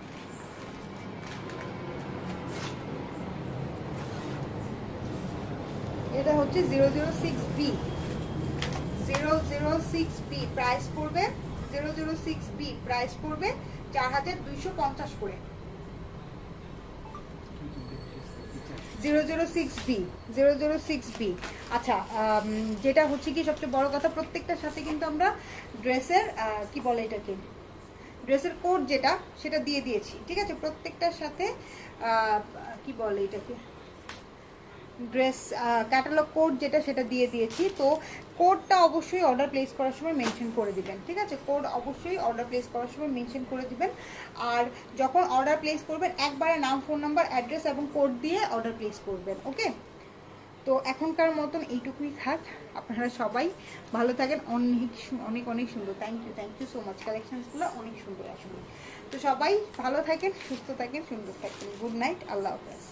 এটা হচ্ছে 006B, 006B প্রাইস পড়বে, 006B প্রাইস পড়বে 4250 করে। 006B, 006B। আচ্ছা, যেটা হচ্ছে কি সবচেয়ে বড় কথা, প্রত্যেকটার সাথে কিন্তু আমরা ড্রেসের কি বলে এটাকে, ড্রেসের কোড যেটা সেটা দিয়ে দিয়েছি, ঠিক আছে, প্রত্যেকটার সাথে কি বলে এটাকে, ড্রেস ক্যাটালগ কোড যেটা সেটা দিয়ে দিয়েছি। তো কোডটা অবশ্যই অর্ডার প্লেস করার সময় মেনশন করে দিবেন, ঠিক আছে, কোড অবশ্যই অর্ডার প্লেস করার সময় মেনশন করে দিবেন। আর যখন অর্ডার প্লেস করবেন একবারে নাম, ফোন নাম্বার, অ্যাড্রেস এবং কোড দিয়ে অর্ডার প্লেস করবেন, ওকে। তো এখনকার মতন এইটুকুই থাক, আপনারা সবাই ভালো থাকেন, অনেক অনেক অনেক সুন্দর, থ্যাংক ইউ সো মাচ, কালেকশনসগুলো অনেক সুন্দর আসলে। তো সবাই ভালো থাকেন, সুস্থ থাকেন, সুন্দর থাকেন, গুড নাইট, আল্লাহ হাফেজ।